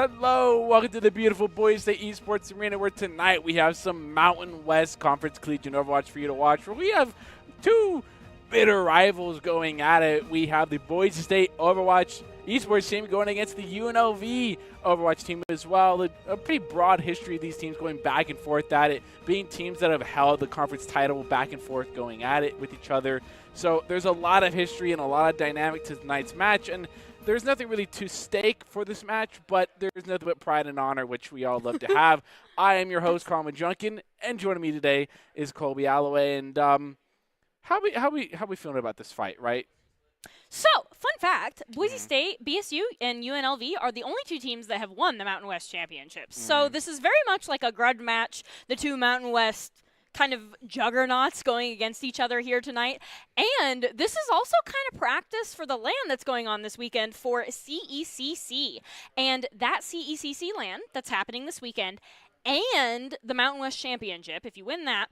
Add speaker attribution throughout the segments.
Speaker 1: Hello, welcome to the beautiful Boise State Esports Arena, where tonight we have some Mountain West Conference Collegiate Overwatch for you to watch, where we have two bitter rivals going at it. We have the Boise State Overwatch Esports team going against the UNLV Overwatch team as well. A pretty broad history of these teams going back and forth at it, being teams that have held the conference title back and forth going at it with each other. So there's a lot of history and a lot of dynamic to tonight's match, and there's nothing really to stake for this match, but there's nothing but pride and honor, which we all love to have. I am your host, Colin Junkin, and joining me today is Colby Alloway. And how we feeling about this fight, right?
Speaker 2: So, fun fact, Boise State, BSU, and UNLV are the only two teams that have won the Mountain West Championships. So this is very much like a grudge match, the two Mountain West kind of juggernauts going against each other here tonight. And this is also kind of practice for the LAN that's going on this weekend for CECC. And that CECC LAN that's happening this weekend and the Mountain West Championship, if you win that,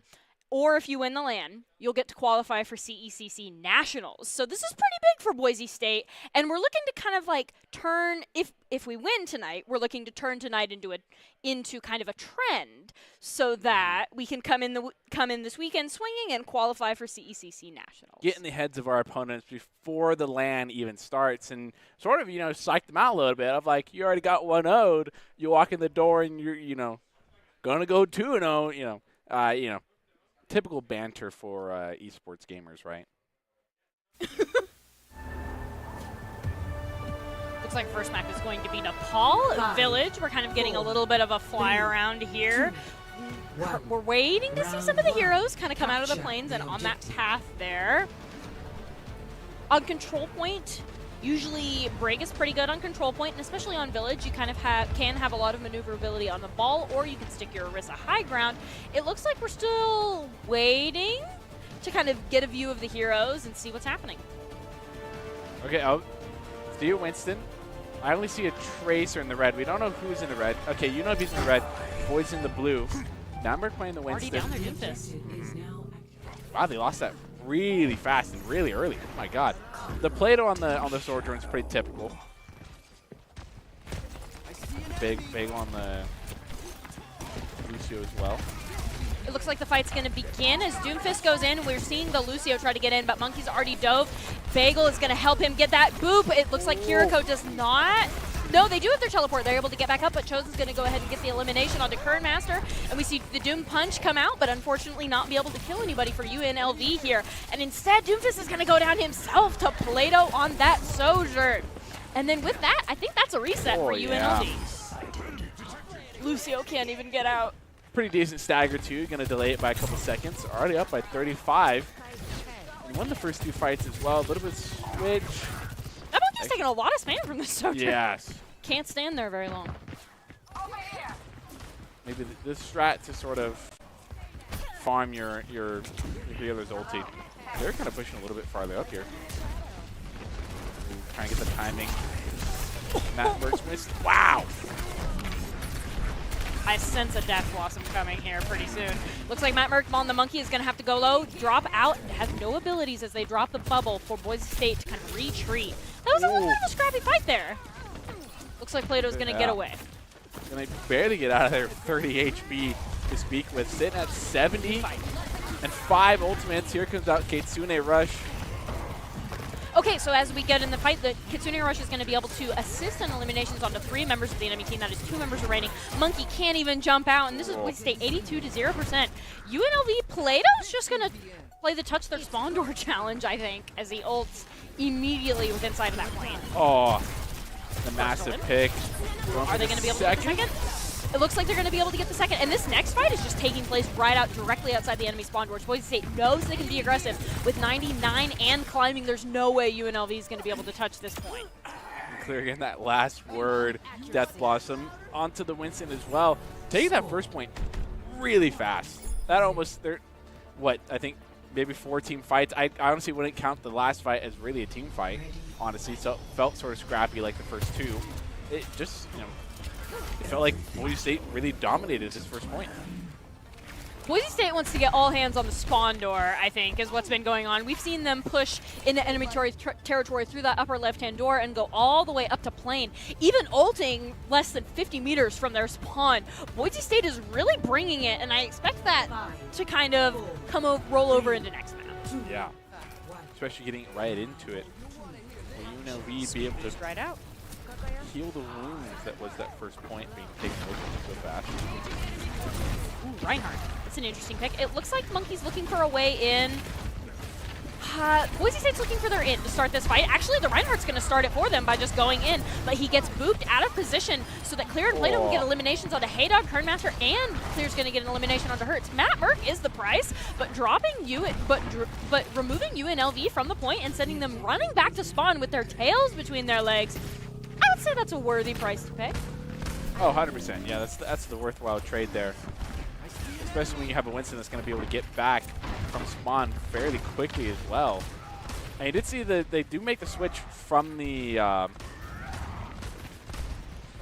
Speaker 2: or if you win the LAN, you'll get to qualify for CECC Nationals. So this is pretty big for Boise State, and we're looking to kind of like turn, if we win tonight, we're looking to turn tonight into kind of a trend, so that we can come in this weekend swinging and qualify for CECC Nationals.
Speaker 1: Get in the heads of our opponents before the LAN even starts, and sort of psych them out a little bit. Of like, you already got 1-0'd, you walk in the door and you're gonna go 2-0. Typical banter for esports gamers, right?
Speaker 2: Looks like first map is going to be Nepal Village. We're kind of getting a little bit of a fly around here. We're waiting to see some of the heroes kind of come out of the plains and on that path there. On control point, usually Brig is pretty good on control point, and especially on Village, you kind of can have a lot of maneuverability on the ball, or you can stick your Orisa high ground. It looks like we're still waiting to kind of get a view of the heroes and see what's happening.
Speaker 1: Okay, I'll see you, Winston. I only see a Tracer in the red. We don't know who's in the red. Okay, UNLV's in the red. Boyd's in the blue. Now we're playing the Winston.
Speaker 2: Already down there, Doomfist.
Speaker 1: Wow, they lost that really fast and really early. Oh my god. The Plato on the sword drone is pretty typical. Big on the Lucio as well.
Speaker 2: It looks like the fight's going to begin as Doomfist goes in. We're seeing the Lucio try to get in, but Monkey's already dove. Bagel is going to help him get that boop. It looks like Kiriko does not. No, they do have their teleport. They're able to get back up, but Chosen's going to go ahead and get the elimination onto Current Master. And we see the Doom Punch come out, but unfortunately not be able to kill anybody for UNLV here. And instead, Doomfist is going to go down himself to Plato on that Sojourn. And then with that, I think that's a reset for UNLV. Lucio can't even get out.
Speaker 1: Pretty decent stagger, too. Going to delay it by a couple seconds. Already up by 35. He won the first two fights as well. A little bit of switch.
Speaker 2: That monkey's taking a lot of spam from this Sojourn.
Speaker 1: Yes.
Speaker 2: Can't stand there very long.
Speaker 1: Maybe this strat to sort of farm your healer's ulti. They're kind of pushing a little bit farther up here. Trying to get the timing. Matt works missed. Wow!
Speaker 2: I sense a Death Blossom coming here pretty soon. Looks like Matt Merck on the monkey is going to have to go low, drop out, has no abilities as they drop the bubble for Boise State to kind of retreat. That was a little bit of a scrappy fight there. Looks like Plato's going to get away.
Speaker 1: And they barely get out of there. 30 HP to speak with. Sitting at 70 and 5 ultimates. Here comes out Kitsune Rush.
Speaker 2: Okay, so as we get in the fight, the Kitsune Rush is going to be able to assist in eliminations onto 3 members of the enemy team. That is 2 members remaining. Monkey can't even jump out, and this is Boise State 82 to 0%. UNLV Plato's just going to play the touch their spawn door challenge, I think, as he ults immediately with inside of that plane.
Speaker 1: Oh, the massive pick.
Speaker 2: Are they going to be able to get the second? It looks like they're going to be able to get the second. And this next fight is just taking place right out directly outside the enemy spawn doors. Boise State knows they can be aggressive. With 99 and climbing, there's no way UNLV is going to be able to touch this point.
Speaker 1: Clearing in that last word, Death Blossom, onto the Winston as well. Taking that first point really fast. That almost, I think maybe 4 team fights. I honestly wouldn't count the last fight as really a team fight, honestly. So it felt sort of scrappy like the first 2. It just, it felt like Boise State really dominated this first point.
Speaker 2: Boise State wants to get all hands on the spawn door, I think, is what's been going on. We've seen them push into enemy territory through that upper left-hand door and go all the way up to plane, even ulting less than 50 meters from their spawn. Boise State is really bringing it, and I expect that to kind of roll over into next map.
Speaker 1: Yeah, especially getting right into it. Will UNLV be able to
Speaker 2: right out.
Speaker 1: heal the wounds that was that first point being taken away from so fast?
Speaker 2: Ooh, Reinhardt. That's an interesting pick. It looks like Monkey's looking for a way in. Boise State's looking for their in to start this fight. Actually, the Reinhardt's going to start it for them by just going in, but he gets booped out of position so that Clear and Plato will get eliminations onto Haydog, Kernmaster, and Clear's going to get an elimination onto Hertz. Matt Merck is the price, but but removing UNLV from the point and sending them running back to spawn with their tails between their legs, I would say that's a worthy price to pay.
Speaker 1: Oh, 100%. Yeah, that's the worthwhile trade there. Especially when you have a Winston that's going to be able to get back from spawn fairly quickly as well. And you did see that they do make the switch from the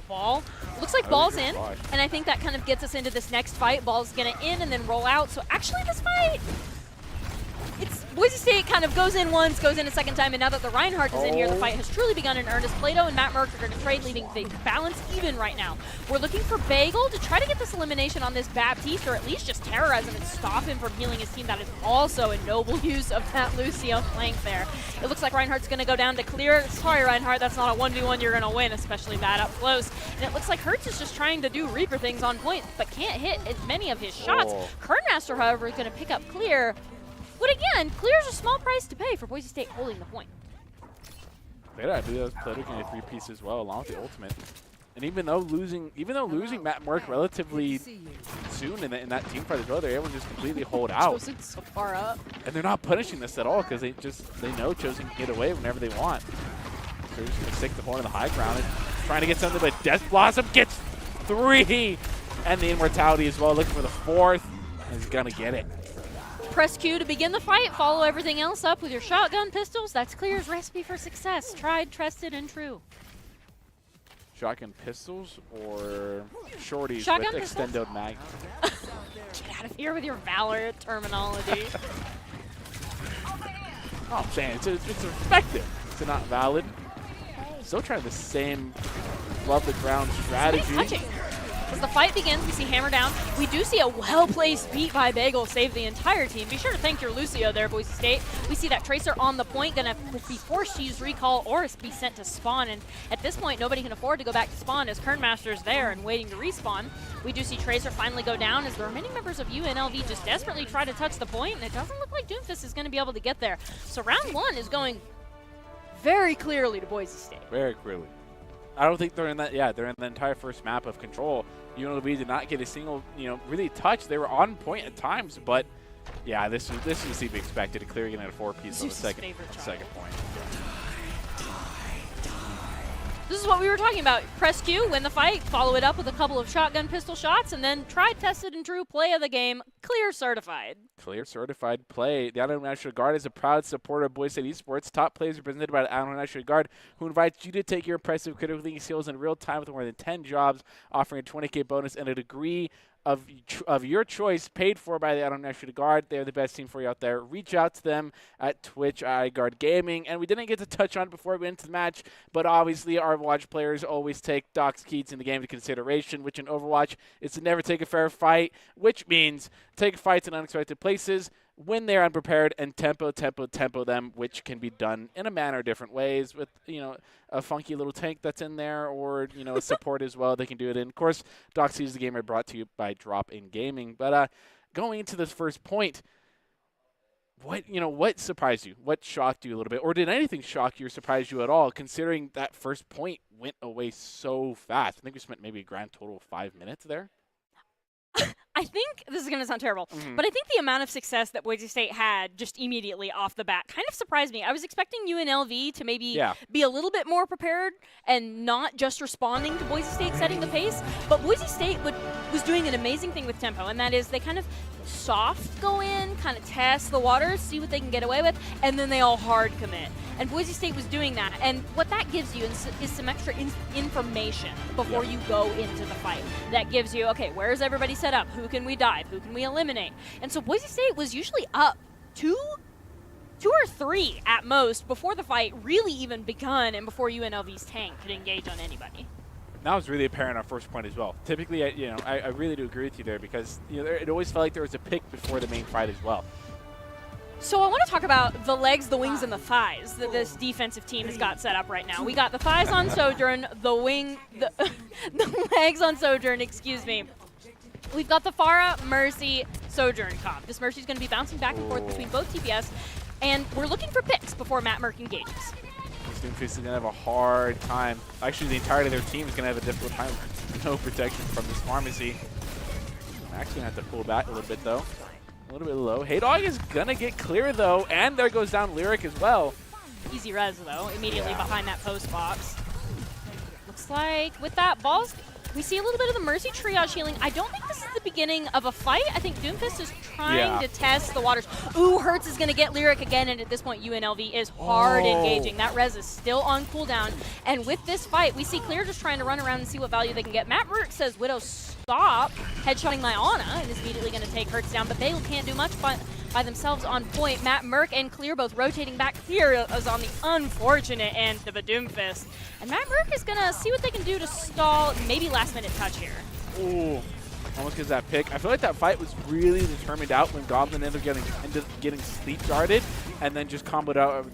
Speaker 2: Ball. Looks like Ball's in, and I think that kind of gets us into this next fight. Ball's going to in and then roll out. So actually this fight, it's Boise State kind of goes in once, goes in a second time, and now that the Reinhardt is in here, the fight has truly begun in earnest. Plato and Matt Merck are going to trade, leaving the balance even right now. We're looking for Bagel to try to get this elimination on this Baptiste, or at least just terrorize him and stop him from healing his team. That is also a noble use of that Lucio flank there. It looks like Reinhardt's going to go down to clear. Sorry, Reinhardt, that's not a 1v1 you're going to win, especially that up close. And it looks like Hertz is just trying to do Reaper things on point, but can't hit as many of his shots. Kernmaster, however, is going to pick up Clear. But again, Clear's a small price to pay for Boise State holding the point.
Speaker 1: Yeah, I believe that was Plato getting a 3-piece as well, along with the ultimate. And even though losing Matt Merck relatively soon in that team fight as well, they're able to just completely hold out.
Speaker 2: Chosen's so far up.
Speaker 1: And they're not punishing this at all because they know Chosen can get away whenever they want. So they're just gonna stick the horn on the high ground and trying to get something, but Death Blossom gets 3, and the Immortality as well, looking for the 4th, and he's gonna get it.
Speaker 2: Press Q to begin the fight. Follow everything else up with your shotgun pistols. That's Clear's recipe for success. Tried, trusted, and true.
Speaker 1: Shotgun pistols or shorties
Speaker 2: shotgun
Speaker 1: with
Speaker 2: pistols?
Speaker 1: extended mag?
Speaker 2: Get out of here with your Valor terminology.
Speaker 1: Oh, I'm saying it's effective. It's not valid. Still trying the same above the ground strategy.
Speaker 2: Nice touching. As the fight begins, we see Hammer down. We do see a well-placed beat by Bagel save the entire team. Be sure to thank your Lucio there, Boise State. We see that Tracer on the point, gonna be forced to use recall or be sent to spawn. And at this point, nobody can afford to go back to spawn as Kernmaster's there and waiting to respawn. We do see Tracer finally go down as the remaining members of UNLV just desperately try to touch the point, and it doesn't look like Doomfist is gonna be able to get there. So round 1 is going very clearly to Boise State.
Speaker 1: Very clearly. I don't think they're in that. Yeah, they're in the entire first map of control. UNLV did not get a single, really touch. They were on point at times, but yeah, this was to be expected. Clear getting a 4-piece on the second point.
Speaker 2: This is what we were talking about. Press Q, win the fight, follow it up with a couple of shotgun pistol shots, and then tried, tested, and true play of the game. Clear certified.
Speaker 1: Clear certified play. The Idaho National Guard is a proud supporter of Boise State Esports. Top players are presented by the Idaho National Guard, who invites you to take your impressive critical thinking skills in real time with more than 10 jobs, offering a 20K bonus and a degree of your choice paid for by the Idaho National Guard. They're the best team for you out there. Reach out to them at Twitch iGuard Gaming. And we didn't get to touch on it before we went into the match, but obviously our Overwatch players always take Doc's keys in the game into consideration, which in Overwatch is to never take a fair fight, which means take fights in unexpected places when they're unprepared and tempo them, which can be done in a manner of different ways with, a funky little tank that's in there or, a support as well. They can do it in. Of course, Doc Sees the Gamer brought to you by Drop In Gaming. But going into this first point, what surprised you? What shocked you a little bit? Or did anything shock you or surprise you at all, considering that first point went away so fast? I think we spent maybe a grand total of 5 minutes there.
Speaker 2: I think, this is going to sound terrible, but I think the amount of success that Boise State had just immediately off the bat kind of surprised me. I was expecting UNLV to maybe be a little bit more prepared and not just responding to Boise State setting the pace, but Boise State was doing an amazing thing with tempo, and that is they kind of soft go in, in, kind of test the waters, see what they can get away with, and then they all hard commit. And Boise State was doing that. And what that gives you is some extra information before you go into the fight. That gives you, okay, where is everybody set up? Who can we dive? Who can we eliminate? And so Boise State was usually up 2 or 3 at most before the fight really even begun and before UNLV's tank could engage on anybody.
Speaker 1: That was really apparent on first point as well. Typically, I really do agree with you there because it always felt like there was a pick before the main fight as well.
Speaker 2: So I want to talk about the legs, the wings, and the thighs that this defensive team has got set up right now. We got the thighs on Sojourn, the legs on Sojourn, excuse me. We've got the Pharah, Mercy, Sojourn comp. This Mercy's going to be bouncing back and forth between both TPS, and we're looking for picks before Matt Merck engages. Doomfist
Speaker 1: is going to have a hard time. Actually, the entirety of their team is going to have a difficult time with no protection from this pharmacy. Max going to have to pull back a little bit, though. A little bit low. Haydog is going to get clear, though, and there goes down Lyric as well.
Speaker 2: Easy res, though, immediately behind that post box. Looks like with that, balls, we see a little bit of the Mercy triage healing. I don't think this is the beginning of a fight. I think Doomfist is trying to test the waters. Ooh, Hertz is going to get Lyric again, and at this point, UNLV is hard engaging. That res is still on cooldown. And with this fight, we see Clear just trying to run around and see what value they can get. Matt Merck says, Widow, stop headshotting my Ana, and is immediately going to take Hertz down. But Bagel can't do much by themselves on point. Matt Merck and Clear both rotating back. Clear is on the unfortunate end of the Doomfist. And Matt Merck is going to see what they can do to stall, maybe last-minute touch here.
Speaker 1: Ooh, almost gets that pick. I feel like that fight was really determined out when Goblin ended up getting sleep guarded and then just comboed out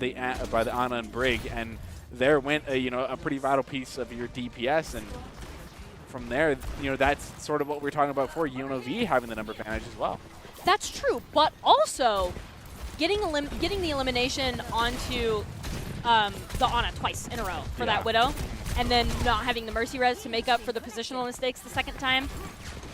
Speaker 1: by the Ana and Brig. And there went a pretty vital piece of your DPS. And from there, that's sort of what we were talking about before, UNLV having the number advantage as well.
Speaker 2: That's true, but also getting the elimination onto the Ana twice in a row for that Widow, and then not having the Mercy res to make up for the positional mistakes the second time.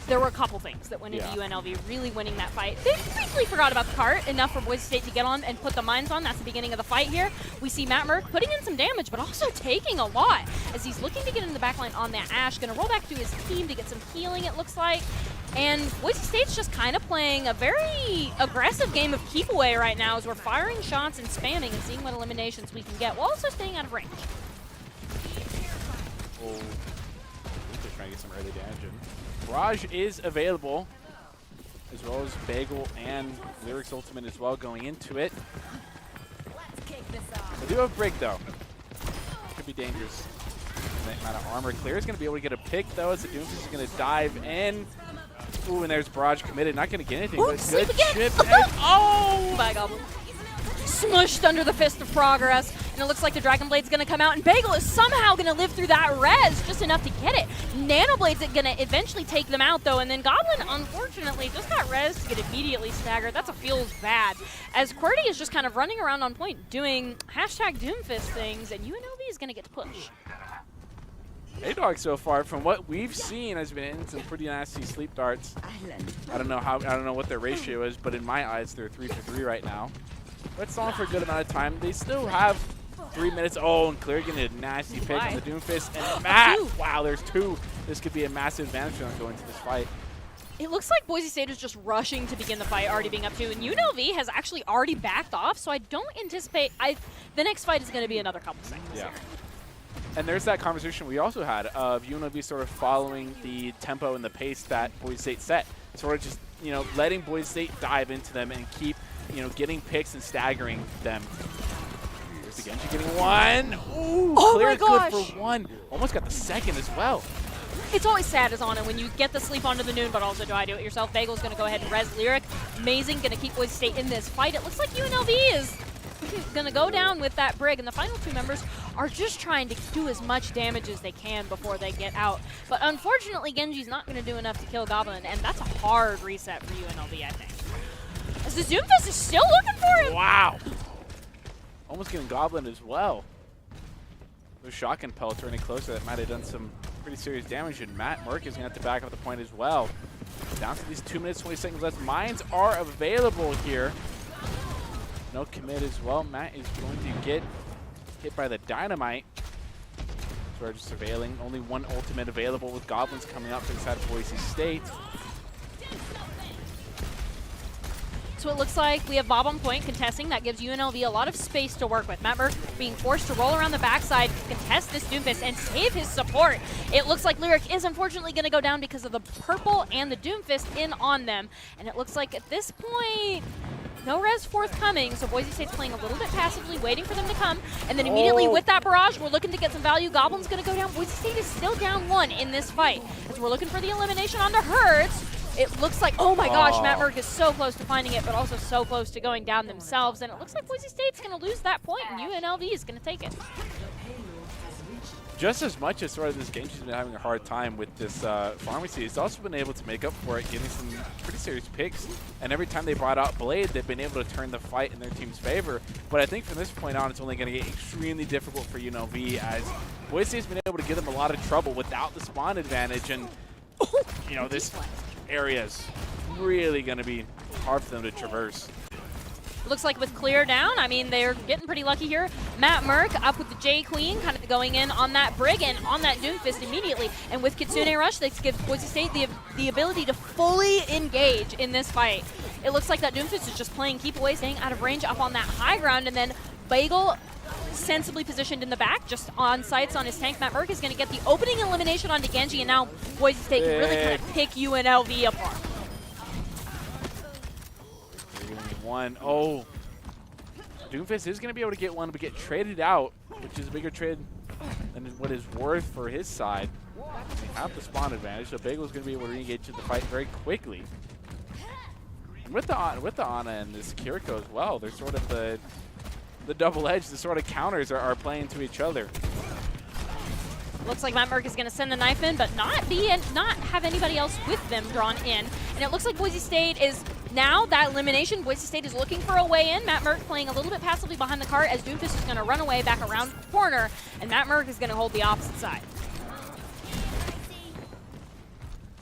Speaker 2: There were a couple things that went into UNLV really winning that fight. They briefly forgot about the cart, enough for Boise State to get on and put the mines on. That's the beginning of the fight here. We see Matt Merck putting in some damage, but also taking a lot as he's looking to get in the backline on that Ashe. Going to roll back to his team to get some healing, it looks like. And Boise State's just kind of playing a very aggressive game of keep away right now as we're firing shots and spamming and seeing what eliminations we can get while also staying out of range.
Speaker 1: Oh, I think they're trying to get some early damage in. Raj is available, as well as Bagel and Lyric's ultimate as well going into it. They do have Brig, though. Could be dangerous. That amount of armor. Clear is going to be able to get a pick, though, as the Doomfist is going to dive in. Ooh, and there's Barrage committed. Not going to get anything, but good chip. Oh!
Speaker 2: Bye, Goblin. Smushed under the Fist of Progress, and it looks like the Dragon Blade's going to come out, and Bagel is somehow going to live through that res, just enough to get it. Nanoblade's going to eventually take them out, though, and then Goblin, unfortunately, just got res to get immediately staggered. That's a feels bad, as QWERTY is just kind of running around on point, doing #Doomfist things, and UNLV is going to get to push.
Speaker 1: Haydog so far, from what we've seen, has been in some pretty nasty sleep darts. I don't know what their ratio is, but in my eyes, they're 3 for 3 right now. But it's on for a good amount of time. They still have 3 minutes. Oh, and Clear getting a nasty pick on the Doomfist. And Matt, wow, there's 2. This could be a massive advantage for them going into this fight.
Speaker 2: It looks like Boise State is just rushing to begin the fight, already being up 2. And UNLV has actually already backed off, so I don't anticipate the next fight is going to be another couple seconds here.
Speaker 1: And there's that conversation we also had of UNLV sort of following the tempo and the pace that Boise State set. Sort of just, letting Boise State dive into them and keep, getting picks and staggering them. There's the Genji getting 1. Ooh,
Speaker 2: oh
Speaker 1: Clear
Speaker 2: my gosh.
Speaker 1: good for 1. Almost got the second as well.
Speaker 2: It's always sad as Ana when you get the sleep onto the noon, but also do it yourself. Bagel's going to go ahead and res Lyric. Amazing, going to keep Boise State in this fight. It looks like UNLV is going to go down with that Brig, and the final 2 members are just trying to do as much damage as they can before they get out. But unfortunately, Genji's not going to do enough to kill Goblin, and that's a hard reset for UNLV, I think. As the Doomfist is still looking for him!
Speaker 1: Wow! Almost getting Goblin as well. Those shotgun pellets are any closer. That might have done some pretty serious damage, and Matt Merck is going to have to back up the point as well. Down to these 2 minutes, 20 seconds left. Mines are available here. No commit as well. Matt is going to get hit by the dynamite. So we're just surveilling. Only 1 ultimate available with Goblins coming up inside of Boise State.
Speaker 2: So it looks like we have Bob on point contesting. That gives UNLV a lot of space to work with. Matt Merck being forced to roll around the backside, contest this Doomfist, and save his support. It looks like Lyric is unfortunately going to go down because of the purple and the Doomfist in on them. And it looks like at this point, no res forthcoming, so Boise State's playing a little bit passively, waiting for them to come. And then immediately with that barrage, we're looking to get some value. Goblin's going to go down. Boise State is still down 1 in this fight. As we're looking for the elimination onto Hertz. It looks like, oh my gosh, Matt Merck is so close to finding it, but also so close to going down themselves. And it looks like Boise State's going to lose that point, and UNLV is going to take it.
Speaker 1: Just as much as sort of this game, she's been having a hard time with this pharmacy. It's also been able to make up for it, getting some pretty serious picks. And every time they brought out Blade, they've been able to turn the fight in their team's favor. But I think from this point on, it's only going to get extremely difficult for UNLV, as Boise State's been able to give them a lot of trouble without the spawn advantage. And, you know, this area's really going to be hard for them to traverse.
Speaker 2: Looks like with clear down, I mean, they're getting pretty lucky here. Matt Merck up with the J Queen, kind of going in on that Brig and on that Doomfist immediately. And with Kitsune Rush, that gives Boise State the ability to fully engage in this fight. It looks like that Doomfist is just playing keep away, staying out of range up on that high ground, and then Bagel sensibly positioned in the back, just on sights on his tank. Matt Merck is going to get the opening elimination onto Genji, and now Boise State can really kind of pick UNLV apart.
Speaker 1: One. Oh, Doomfist is going to be able to get one, but get traded out, which is a bigger trade than what is worth for his side. They have the spawn advantage, so Bagel's going to be able to re-engage in the fight very quickly. And with the Ana and this Kiriko as well, they're sort of the double edge, the sort of counters are playing to each other.
Speaker 2: Looks like Matt Merck is going to send the knife in, but not have anybody else with them drawn in. And it looks like Boise State is now that elimination. Boise State is looking for a way in. Matt Merck playing a little bit passively behind the cart as Doomfist is going to run away back around the corner, and Matt Merck is going to hold the opposite side.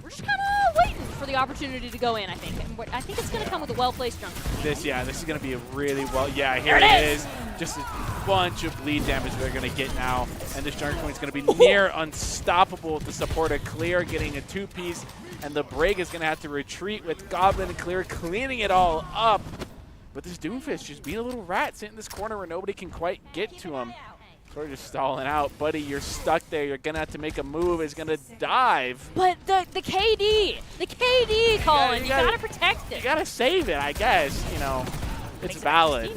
Speaker 2: We're just kind of waiting for the opportunity to go in, I think. And I think it's going to come with a well-placed jump.
Speaker 1: This is going to be a really here it is. Just a bunch of bleed damage they're going to get now. And this Junker Queen is going to be near unstoppable to support a Clear, getting a 2-piece. And the Brig is going to have to retreat with Goblin and Clear cleaning it all up. But this Doomfist just being a little rat, sitting in this corner where nobody can quite get to him. Sort of just stalling out. Buddy, you're stuck there. You're going to have to make a move. He's going to dive.
Speaker 2: But the KD, Colin, you got to protect it.
Speaker 1: You got to save it, I guess. You know, it's valid.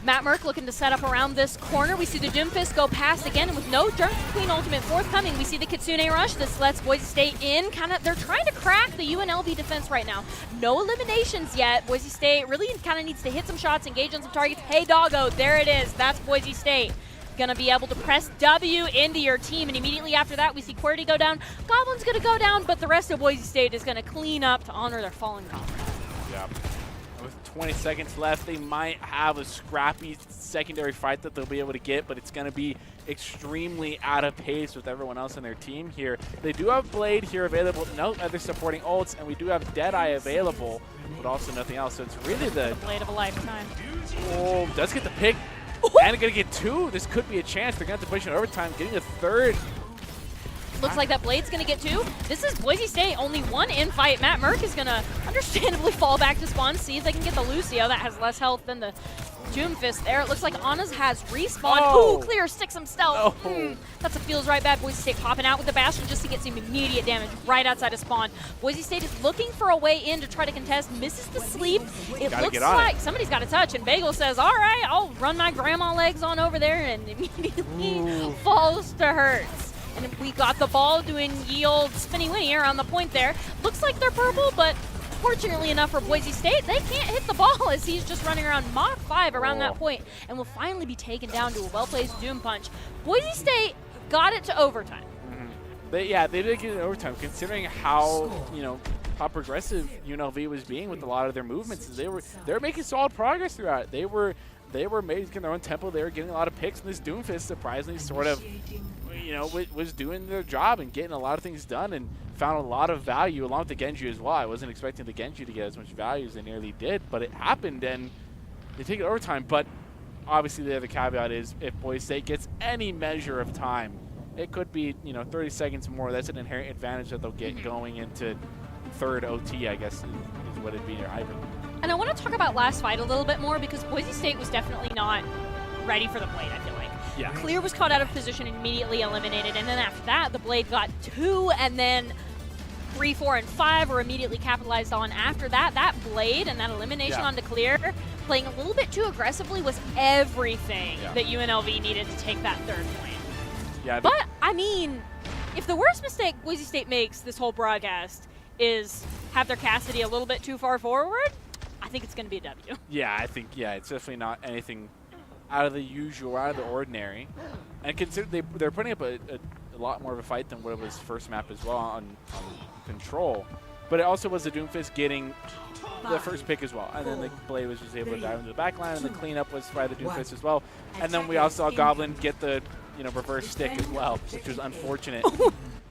Speaker 2: Matt Merck looking to set up around this corner. We see the Doomfist go past again, and with no Junker Queen ultimate forthcoming, we see the Kitsune Rush. This lets Boise State in. They're trying to crack the UNLV defense right now. No eliminations yet. Boise State really kind of needs to hit some shots, engage on some targets. Hey, doggo, there it is. That's Boise State. Gonna be able to press W into your team, and immediately after that, we see QWERTY go down. Goblin's gonna go down, but the rest of Boise State is gonna clean up to honor their fallen comrades.
Speaker 1: Yep. With 20 seconds left, they might have a scrappy secondary fight that they'll be able to get, but it's going to be extremely out of pace with everyone else on their team here. They do have Blade here available, no other supporting ults, and we do have Deadeye available, but also nothing else. So it's really the
Speaker 2: Blade of a lifetime.
Speaker 1: Oh, does get the pick, and going to get 2. This could be a chance. They're going to have to push in overtime, getting a 3rd.
Speaker 2: Looks like that Blade's going to get 2. This is Boise State, only 1 in fight. Matt Merck is going to understandably fall back to spawn, see if they can get the Lucio. That has less health than the Doomfist there. It looks like Ana's has respawned.
Speaker 1: Oh.
Speaker 2: Ooh, Clear sticks some stealth.
Speaker 1: Oh.
Speaker 2: That's a feels right bad. Boise State popping out with the Bastion just to get some immediate damage right outside of spawn. Boise State is looking for a way in to try to contest, misses the sleep. It looks like somebody's got a touch, and Bagel says, all right, I'll run my grandma legs on over there, and immediately falls to Hertz. And we got the ball doing ye old spinny winny around the point there. Looks like they're purple, but fortunately enough for Boise State, they can't hit the ball as he's just running around Mach 5 around that point, and will finally be taken down to a well-placed Doom Punch. Boise State got it to overtime.
Speaker 1: They did get it in overtime, considering how, how progressive UNLV was being with a lot of their movements. They were making solid progress throughout it. They were making their own tempo. They were getting a lot of picks, and this Doomfist surprisingly sort of was doing their job and getting a lot of things done, and found a lot of value along with the Genji as well. I wasn't expecting the Genji to get as much value as they nearly did, but it happened, and they take it overtime. But obviously the other caveat is if Boise State gets any measure of time, it could be 30 seconds more. That's an inherent advantage that they'll get going into 3rd OT, I guess is what it'd be, or hybrid.
Speaker 2: And I want to talk about last fight a little bit more because Boise State was definitely not ready for the Blade, I feel like.
Speaker 1: Yeah.
Speaker 2: Clear was caught out of position and immediately eliminated, and then after that, the Blade got 2, and then 3, 4, and 5 were immediately capitalized on. After that, that Blade and that elimination onto Clear, playing a little bit too aggressively, was everything that UNLV needed to take that 3rd point.
Speaker 1: Yeah.
Speaker 2: But, I mean, if the worst mistake Boise State makes this whole broadcast is have their Cassidy a little bit too far forward, I think it's going to be a W.
Speaker 1: Yeah, I think, it's definitely not anything out of the usual, out of the ordinary. And consider they're putting up a lot more of a fight than what it was first map as well on control. But it also was the Doomfist getting the first pick as well. And then the Blade was just able to dive into the back line, and the cleanup was by the Doomfist as well. And then we also saw Goblin get the reverse stick as well, which was unfortunate.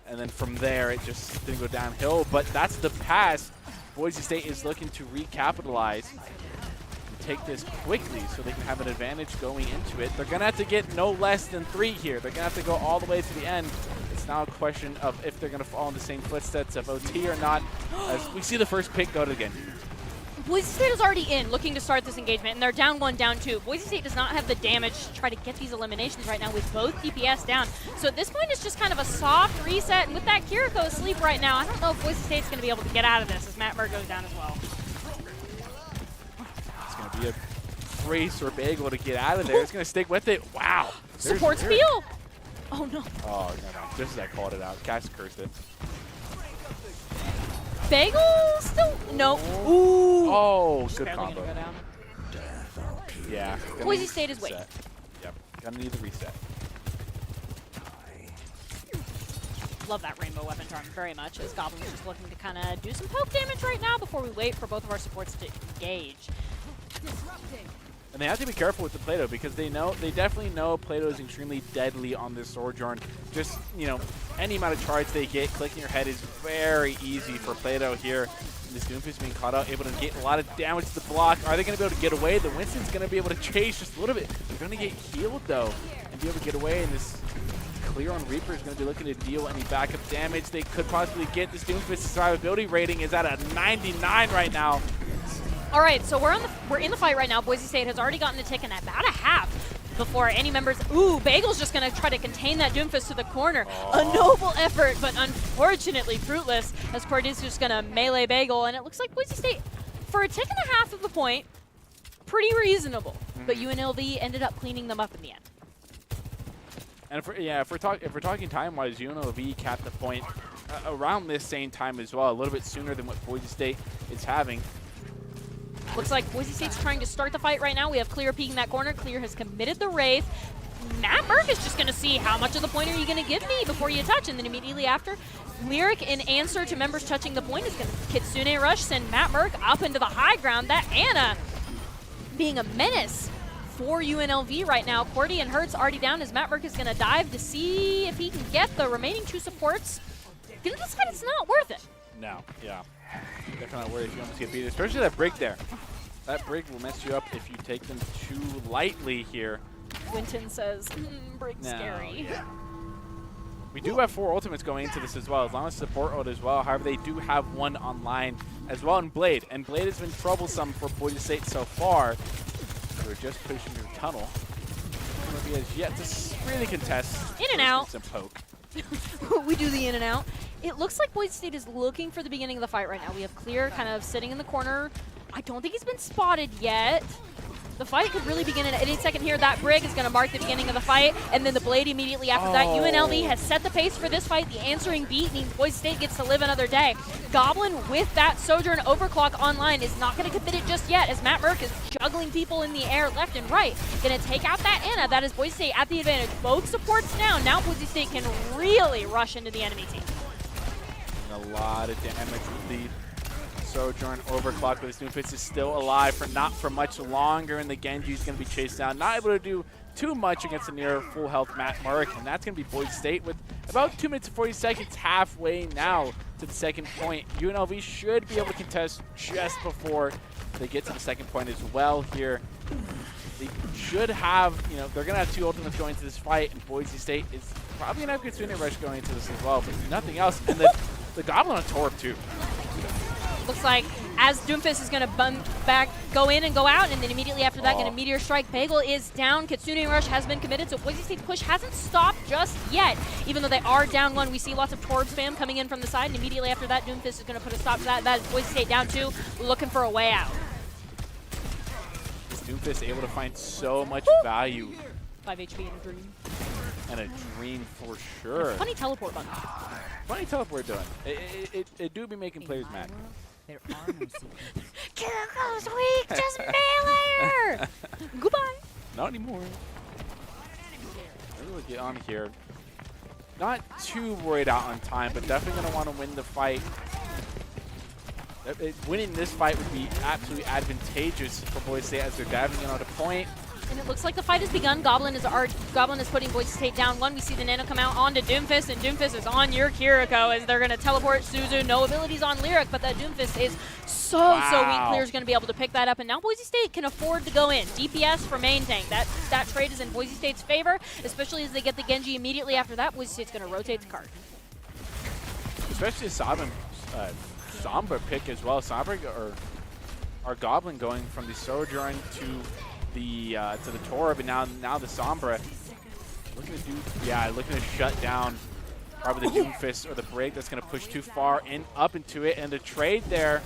Speaker 1: And then from there, it just didn't go downhill. But that's the pass. Boise State is looking to recapitalize and take this quickly so they can have an advantage going into it. They're going to have to get no less than 3 here. They're going to have to go all the way to the end. It's now a question of if they're going to fall in the same footsteps of OT or not. As we see the first pick go to the Genji.
Speaker 2: Boise State is already in, looking to start this engagement, and they're down 1, down 2. Boise State does not have the damage to try to get these eliminations right now with both DPS down. So at this point, it's just kind of a soft reset, and with that Kiriko asleep right now, I don't know if Boise State's going to be able to get out of this as Matt Murr goes down as well.
Speaker 1: It's going to be a race or bagel to get out of there. It's going to stick with it. Wow.
Speaker 2: Support spiel. Oh, no.
Speaker 1: Oh, no. Just as I called it out. Cass cursed it.
Speaker 2: Bagel still? No. Ooh.
Speaker 1: Oh, good
Speaker 2: Barely
Speaker 1: combo.
Speaker 2: gonna go down.
Speaker 1: Yeah.
Speaker 2: Boise State is waiting.
Speaker 1: Yep. Gonna need the reset.
Speaker 2: Love that rainbow weapon charm very much, as Goblin's just looking to kind of do some poke damage right now before we wait for both of our supports to engage.
Speaker 1: And they have to be careful with the Plato because they definitely know Plato is extremely deadly on this Sojourn. Just, any amount of charge they get, clicking your head is very easy for Plato here. And this Doomfist being caught out, able to get a lot of damage to the block. Are they going to be able to get away? The Winston's going to be able to chase just a little bit. They're going to get healed, though, and be able to get away. And this Clear on Reaper is going to be looking to deal any backup damage they could possibly get. This Doomfist's survivability rating is at a 99 right now.
Speaker 2: All right, so we're in the fight right now. Boise State has already gotten a tick in about a half before any members. Ooh, Bagel's just going to try to contain that Doomfist to the corner. A noble effort, but unfortunately fruitless, as Cordy's just going to melee Bagel. And it looks like Boise State, for a tick and a half of the point, pretty reasonable. But UNLV ended up cleaning them up in the end.
Speaker 1: And if we're talking time-wise, UNLV capped the point around this same time as well, a little bit sooner than what Boise State is having.
Speaker 2: Looks like Boise State's trying to start the fight right now. We have Clear peeking that corner. Clear has committed the Wraith. Matt Burke is just going to see how much of the point are you going to give me before you touch. And then immediately after, Lyric, in answer to members touching the point, is going to Kitsune Rush, send Matt Burke up into the high ground. That Anna being a menace for UNLV right now. Cordy and Hertz already down as Matt Burke is going to dive to see if he can get the remaining 2 supports. Gonna decide it's not worth it.
Speaker 1: No, yeah. Definitely not worried if you almost get beat, especially that break there. That break will mess you up if you take them too lightly here.
Speaker 2: Winton says, break's scary.
Speaker 1: Yeah. We do have 4 ultimates going into this as well, as long as support ult as well. However, they do have 1 online as well in Blade. And Blade has been troublesome for Boise State so far. We're just pushing through the tunnel. UNLV has yet to really contest.
Speaker 2: In and out.
Speaker 1: Some poke.
Speaker 2: We do the in and out. It looks like Boise State is looking for the beginning of the fight right now. We have Clear kind of sitting in the corner. I don't think he's been spotted yet. The fight could really begin at any second here. That Brig is going to mark the beginning of the fight, and then the Blade immediately after that. UNLV has set the pace for this fight. The answering beat means Boise State gets to live another day. Goblin with that Sojourn Overclock online is not going to commit it just yet, as Matt Merck is juggling people in the air left and right. Going to take out that Anna. That is Boise State at the advantage. Both supports down. Now Boise State can really rush into the enemy team.
Speaker 1: A lot of damage with the Sojourn Overclock, but this Doomfist is still alive for not for much longer, and the Genji's going to be chased down. Not able to do too much against the near full health Matt Murrick, and that's going to be Boise State with about 2 minutes and 40 seconds halfway now to the second point. UNLV should be able to contest just before they get to the second point as well here. They should have, they're going to have 2 ultimates going into this fight, and Boise State is probably going to have Kitsune Rush going into this as well, but nothing else. And the Goblin on Torb too.
Speaker 2: Looks like as Doomfist is going to go in and go out, and then immediately after that, going to Meteor Strike. Bagel is down. Kitsune Rush has been committed, so Boise State's push hasn't stopped just yet. Even though they are down 1, we see lots of Torb spam coming in from the side, and immediately after that, Doomfist is going to put a stop to that. That is Boise State down 2, looking for a way out.
Speaker 1: Doomfist able to find so much value.
Speaker 2: 5 HP and a dream.
Speaker 1: And a dream for sure.
Speaker 2: Funny teleport button.
Speaker 1: Funny teleport doing. It do be making players mad.
Speaker 3: There are no secrets.
Speaker 2: Kiriko's weak, just melee her! Goodbye.
Speaker 1: Not anymore. Maybe we'll get on here. Not too worried out on time, but definitely going to want to win the fight. Winning this fight would be absolutely advantageous for Boise State as they're diving in on a point.
Speaker 2: And it looks like the fight has begun. Goblin is putting Boise State down 1. We see the Nano come out onto Doomfist, and Doomfist is on your Kiriko as they're going to teleport Suzu. No abilities on Lyric, but that Doomfist is so weak. Clear's going to be able to pick that up, and now Boise State can afford to go in. DPS for main tank. That trade is in Boise State's favor, especially as they get the Genji immediately after that. Boise State's going to rotate the card.
Speaker 1: Especially Sombra pick as well. Sombra or Goblin going from the Sojourn to the Torb, and now the Sombra looking to shut down probably the Doomfist or the break that's going to push too far up into it, and the trade there.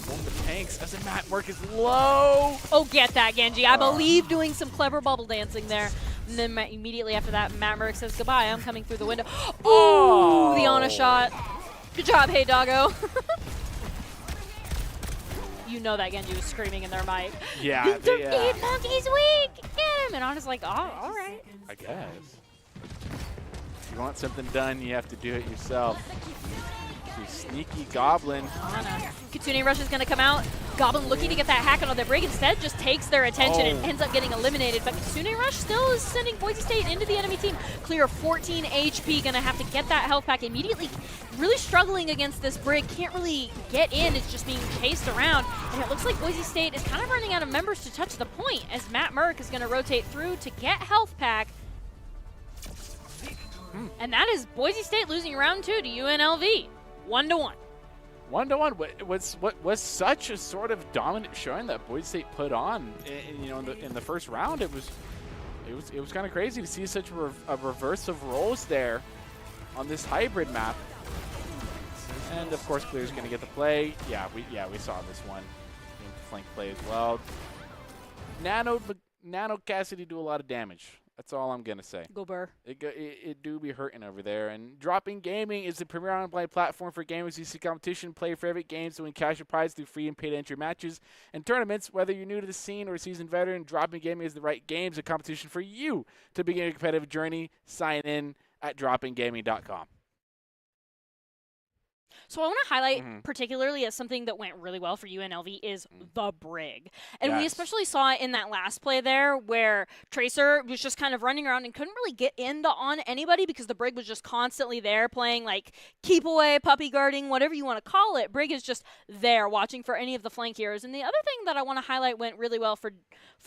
Speaker 1: The tanks as a Matt Merc is low.
Speaker 2: Oh, get that, Genji. I believe doing some clever bubble dancing there. And then immediately after that, Matt Merc says goodbye. I'm coming through the window. Ooh, the Ana shot. Good job, hey doggo. You know that Genji was screaming in their mic.
Speaker 1: Yeah.
Speaker 2: Monkey's weak. Get him. And Ana's like, oh, all right.
Speaker 1: I guess. If you want something done, you have to do it yourself. You sneaky Goblin.
Speaker 2: Ana. Kitsune Rush is going to come out. Goblin looking to get that hack on the break, instead just takes their attention and ends up getting eliminated. But Kitsune Rush still is sending Boise State into the enemy team. Clear 14 HP, going to have to get that health pack immediately. Really struggling against this brig, can't really get in, it's just being chased around. And it looks like Boise State is kind of running out of members to touch the point as Matt Merck is going to rotate through to get health pack. And that is Boise State losing round 2 to UNLV. 1-1.
Speaker 1: 1-1. What was such a sort of dominant showing that Boise State put on, in the first round. It was kind of crazy to see such a reverse of roles there on this hybrid map. And of course, Clear's going to get the play. Yeah, we saw this one. Flank play as well. Nano Cassidy do a lot of damage. That's all I'm going to say.
Speaker 2: Go Burr.
Speaker 1: It do be hurting over there. And Dropping Gaming is the premier online platform for gamers who seek competition, play your favorite games, to win cash or prize through free and paid entry matches and tournaments. Whether you're new to the scene or a seasoned veteran, Dropping Gaming is the right games and competition for you to begin a competitive journey. Sign in at droppinggaming.com.
Speaker 2: So I want to highlight particularly as something that went really well for UNLV is the brig. And we especially saw it in that last play there where Tracer was just kind of running around and couldn't really get on anybody because the brig was just constantly there playing like keep away, puppy guarding, whatever you want to call it. Brig is just there watching for any of the flank heroes. And the other thing that I want to highlight went really well for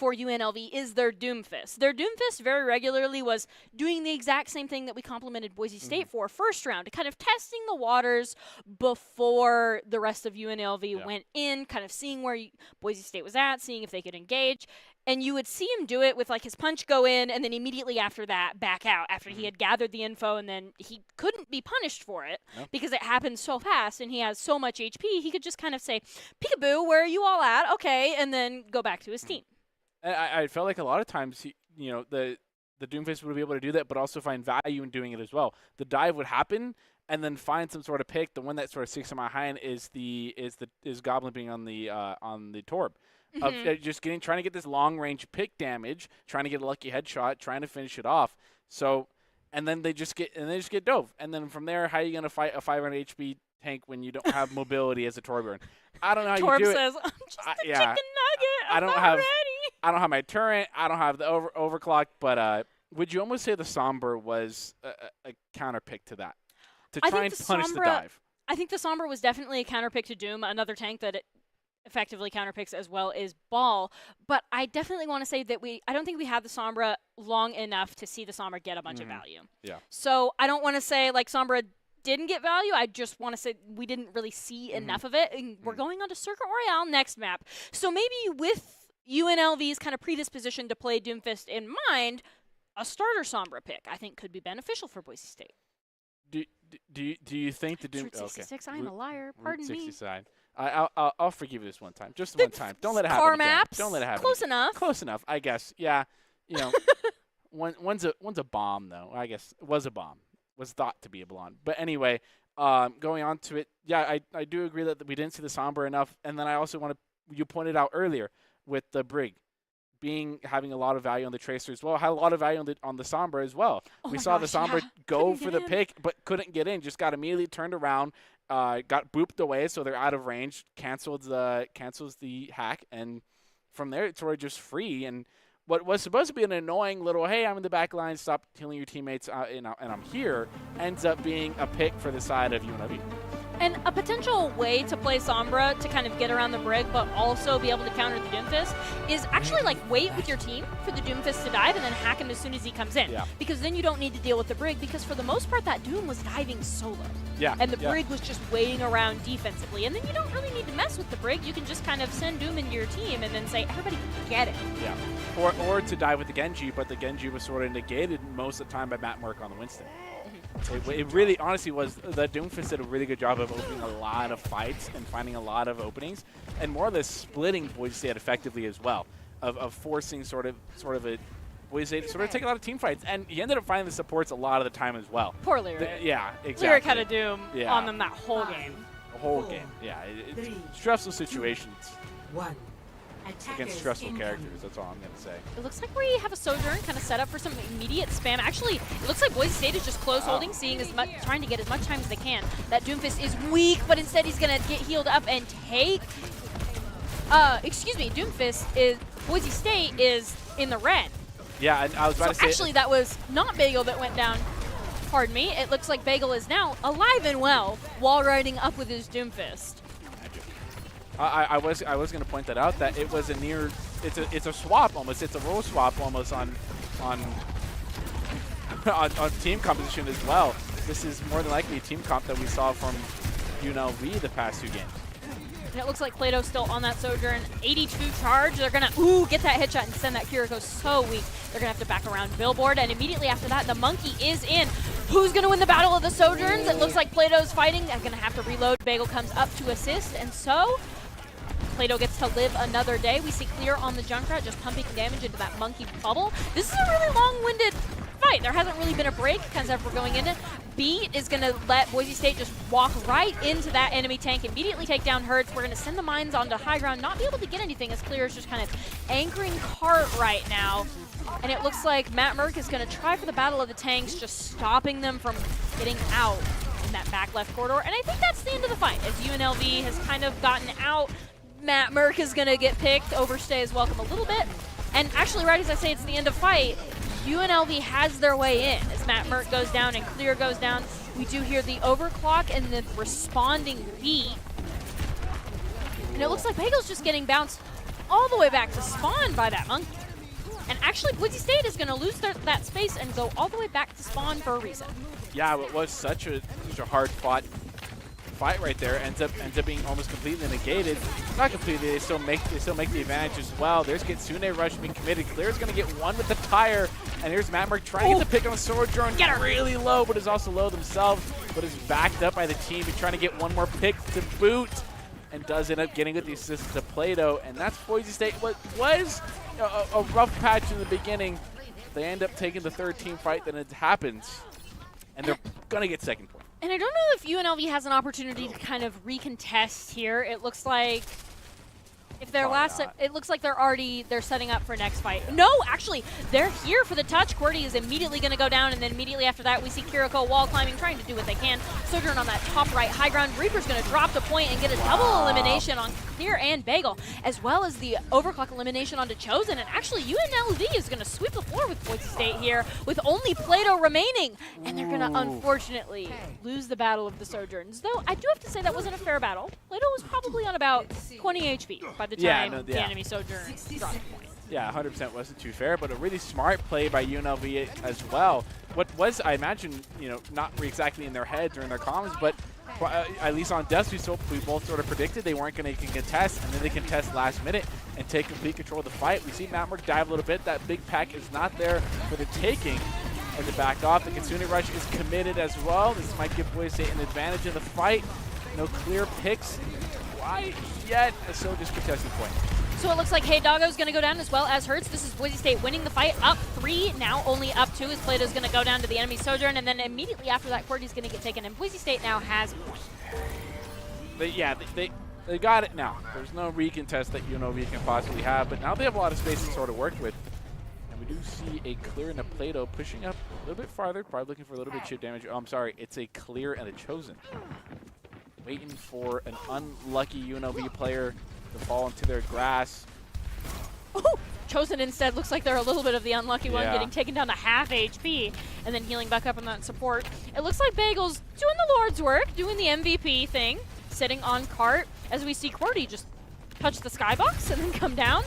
Speaker 2: UNLV is their Doomfist. Their Doomfist very regularly was doing the exact same thing that we complimented Boise State for first round, kind of testing the waters before the rest of UNLV went in, kind of seeing where Boise State was at, seeing if they could engage. And you would see him do it with like his punch go in and then immediately after that back out after he had gathered the info, and then he couldn't be punished for it because it happened so fast and he has so much HP. He could just kind of say, peekaboo, where are you all at? Okay, and then go back to his team.
Speaker 1: I felt like a lot of times, the Doomfist would be able to do that, but also find value in doing it as well. The dive would happen, and then find some sort of pick. The one that sort of sticks in my mind is Goblin being on the Torb, of just trying to get this long range pick damage, trying to get a lucky headshot, trying to finish it off. So, and then they just get dove, and then from there, how are you gonna fight a 500 HP tank when you don't have mobility as a Torbjorn? I don't know how
Speaker 2: Torb
Speaker 1: you do
Speaker 2: says,
Speaker 1: it.
Speaker 2: I'm just a chicken nugget. I'm not ready.
Speaker 1: I don't have my turret. I don't have the overclock. But would you almost say the Sombra was a counter pick to that? To try and punish the dive.
Speaker 2: I think the Sombra was definitely a counterpick to Doom. Another tank that it effectively counterpicks as well is Ball. But I definitely want to say that I don't think we had the Sombra long enough to see the Sombra get a bunch of value.
Speaker 1: Yeah.
Speaker 2: So I don't want to say like Sombra didn't get value. I just want to say we didn't really see enough of it. And we're going on to Circuit Royale next map. So maybe with UNLV's kind of predisposition to play Doomfist in mind, a starter Sombra pick, I think, could be beneficial for Boise State.
Speaker 1: Do you think the Doom?
Speaker 2: Route 66, I am a liar. Pardon
Speaker 1: Route
Speaker 2: me.
Speaker 1: 69. I'll forgive you this one time. Just one time. Don't let it happen
Speaker 2: car
Speaker 1: again.
Speaker 2: maps.
Speaker 1: Don't let it happen.
Speaker 2: Close
Speaker 1: again.
Speaker 2: enough.
Speaker 1: Close enough, I guess. Yeah. You know, one's a bomb though. I guess it was a bomb. Was thought to be a blonde. But anyway, going on to it. Yeah, I do agree that we didn't see the Sombra enough. And then I also want to. You pointed out earlier with the Brig. Having a lot of value on the Tracer as well, had a lot of value on the Sombra as well. We saw the Sombra go for the pick, but couldn't get in. Just got immediately turned around, got booped away, so they're out of range. Cancels the hack, and from there it's sort of just free. And what was supposed to be an annoying little, hey, I'm in the back line, stop killing your teammates, and I'm here, ends up being a pick for the side of UNLV.
Speaker 2: And a potential way to play Sombra to kind of get around the Brig, but also be able to counter the Doomfist, is actually like wait with your team for the Doomfist to dive and then hack him as soon as he comes in.
Speaker 1: Yeah.
Speaker 2: Because then you don't need to deal with the Brig, because for the most part that Doom was diving solo.
Speaker 1: Yeah.
Speaker 2: And the Brig was just waiting around defensively. And then you don't really need to mess with the Brig. You can just kind of send Doom into your team and then say, everybody get it.
Speaker 1: Yeah. Or to dive with the Genji, but the Genji was sort of negated most of the time by Matt Merck on the Winston. It really, honestly, was the Doomfist did a really good job of opening a lot of fights and finding a lot of openings, and more or less splitting Boise State effectively as well, of forcing sort of a Boise State to sort of take a lot of team fights, and he ended up finding the supports a lot of the time as well.
Speaker 2: Poor Lyric.
Speaker 1: Yeah, exactly.
Speaker 2: Lyric had a Doom on them that whole game.
Speaker 1: The whole game, yeah. It's stressful situations. Against stressful characters, that's all I'm going to say.
Speaker 2: It looks like we have a Sojourn kind of set up for some immediate spam. Actually, it looks like Boise State is just close holding, trying to get as much time as they can. That Doomfist is weak, but instead he's going to get healed up and take... Boise State is in the red.
Speaker 1: Yeah, and I was about to say...
Speaker 2: Actually, that was not Bagel that went down. Pardon me. It looks like Bagel is now alive and well while riding up with his Doomfist.
Speaker 1: I was going to point that out, that it was it's a swap almost. It's a role swap almost on team composition as well. This is more than likely a team comp that we saw from UNLV the past 2 games.
Speaker 2: And it looks like Plato's still on that Sojourn. 82 charge. They're going to, get that headshot and send that Kiriko so weak. They're going to have to back around Billboard. And immediately after that, the Monkey is in. Who's going to win the Battle of the Sojourns? It looks like Plato's fighting. They're going to have to reload. Bagel comes up to assist. And so... Plato gets to live another day. We see Clear on the Junkrat just pumping damage into that Monkey bubble. This is a really long-winded fight. There hasn't really been a break because we're going into. Beat is going to let Boise State just walk right into that enemy tank, immediately take down Hertz. We're going to send the mines onto high ground, not be able to get anything as Clear is just kind of anchoring Cart right now. And it looks like Matt Merck is going to try for the Battle of the Tanks, just stopping them from getting out in that back left corridor. And I think that's the end of the fight, as UNLV has kind of gotten out. Matt Merck is going to get picked. Overstay is welcome a little bit. And actually, right as I say it's the end of fight, UNLV has their way in. As Matt Merck goes down and Clear goes down, we do hear the overclock and the responding beat. And it looks like Bagel's just getting bounced all the way back to spawn by that Monkey. And actually, Boise State is going to lose that space and go all the way back to spawn for a reason.
Speaker 1: Yeah, it was such a hard-fought fight right there. Ends up being almost completely negated. Not completely. They still make the advantage as well. There's Kitsune Rush being committed. Clear's going to get one with the tire. And here's Matt Merck trying to get the pick on the Sojourn. Get really low, but is also low themselves. But is backed up by the team. He's trying to get one more pick to boot. And does end up getting with the assist to Plato. And that's Boise State. What was a rough patch in the beginning. They end up taking the third team fight, then it happens. And they're going to get second point.
Speaker 2: And I don't know if UNLV has an opportunity to kind of recontest here. It looks like if their it looks like they're setting up for next fight. No, actually, they're here for the touch. QWERTY is immediately going to go down, and then immediately after that, we see Kiriko wall climbing, trying to do what they can. Sojourn on that top right high ground. Reaper's going to drop the point and get a double elimination on Clear and Bagel, as well as the overclock elimination onto Chosen. And actually, UNLV is going to sweep the floor with Boise State here, with only Plato remaining. And they're going to, unfortunately, lose the Battle of the Sojourns. Though, I do have to say that wasn't a fair battle. Plato was probably on about 20 HP by the time the enemy Sojourn dropped the point.
Speaker 1: Yeah, 100% wasn't too fair, but a really smart play by UNLV as well. What was, I imagine, not exactly in their heads or in their comms, but at least on Dust, we both sort of predicted they weren't going to contest, and then they contest last minute and take complete control of the fight. We see Mattmerk dive a little bit. That big pack is not there for the taking, and to back off. The Kitsune Rush is committed as well. This might give Boise State an advantage in the fight. No clear picks quite yet, so just contested point.
Speaker 2: So it looks like Hey Doggo is going to go down as well as Hertz. This is Boise State winning the fight, up 3, now only up 2 as Plato's going to go down to the enemy Sojourn, and then immediately after that, QWERTY's going to get taken, and Boise State now has
Speaker 1: They got it now. There's no recontest that UNLV can possibly have, but now they have a lot of space to sort of work with. And we do see a clear and a Plato pushing up a little bit farther, probably looking for a little bit of chip damage. Oh, I'm sorry, it's a clear and a Chosen. Waiting for an unlucky UNLV player to fall into their grass.
Speaker 2: Ooh, Chosen instead looks like they're a little bit of the unlucky one, getting taken down to half HP and then healing back up on that support. It looks like Bagel's doing the Lord's work, doing the MVP thing, sitting on cart as we see QWERTY just touch the skybox and then come down.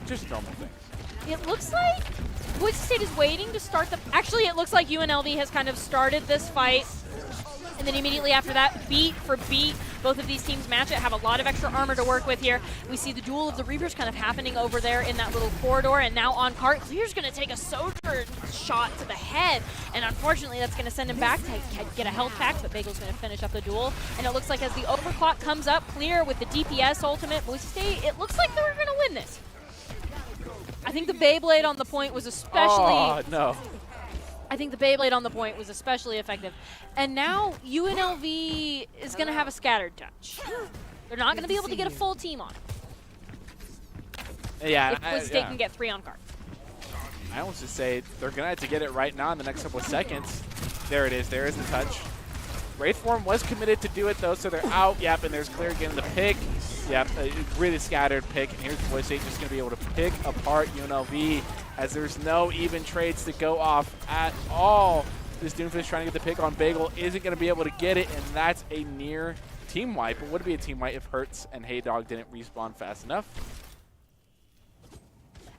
Speaker 1: Just normal things.
Speaker 2: It looks like Boise State is waiting to start the... Actually, it looks like UNLV has kind of started this fight. And then immediately after that, beat for beat, both of these teams match it, have a lot of extra armor to work with here. We see the duel of the Reapers kind of happening over there in that little corridor, and now on cart, Clear's going to take a Sojourn shot to the head, and unfortunately that's going to send him back to get a health pack, but Bagel's going to finish up the duel. And it looks like as the overclock comes up, Clear with the DPS ultimate, Boise State, it looks like they're going to win this. I think the Beyblade on the point was especially...
Speaker 1: Oh, no.
Speaker 2: I think the Beyblade on the point was especially effective. And now UNLV is going to have a scattered touch. They're not going to be able to get a full team on.
Speaker 1: Yeah,
Speaker 2: if Boise State can get 3 on cart.
Speaker 1: I almost just say they're going to have to get it right now in the next couple of seconds. There it is. There is the touch. Wraithform was committed to do it, though, so they're out. Yep, and there's Clear getting the pick. Yep, a really scattered pick. And here's Boise State just going to be able to pick apart UNLV as there's no even trades to go off at all. This Doomfist trying to get the pick on Bagel isn't going to be able to get it, and that's a near team wipe. It would be a team wipe if Hertz and Hey Dog didn't respawn fast enough.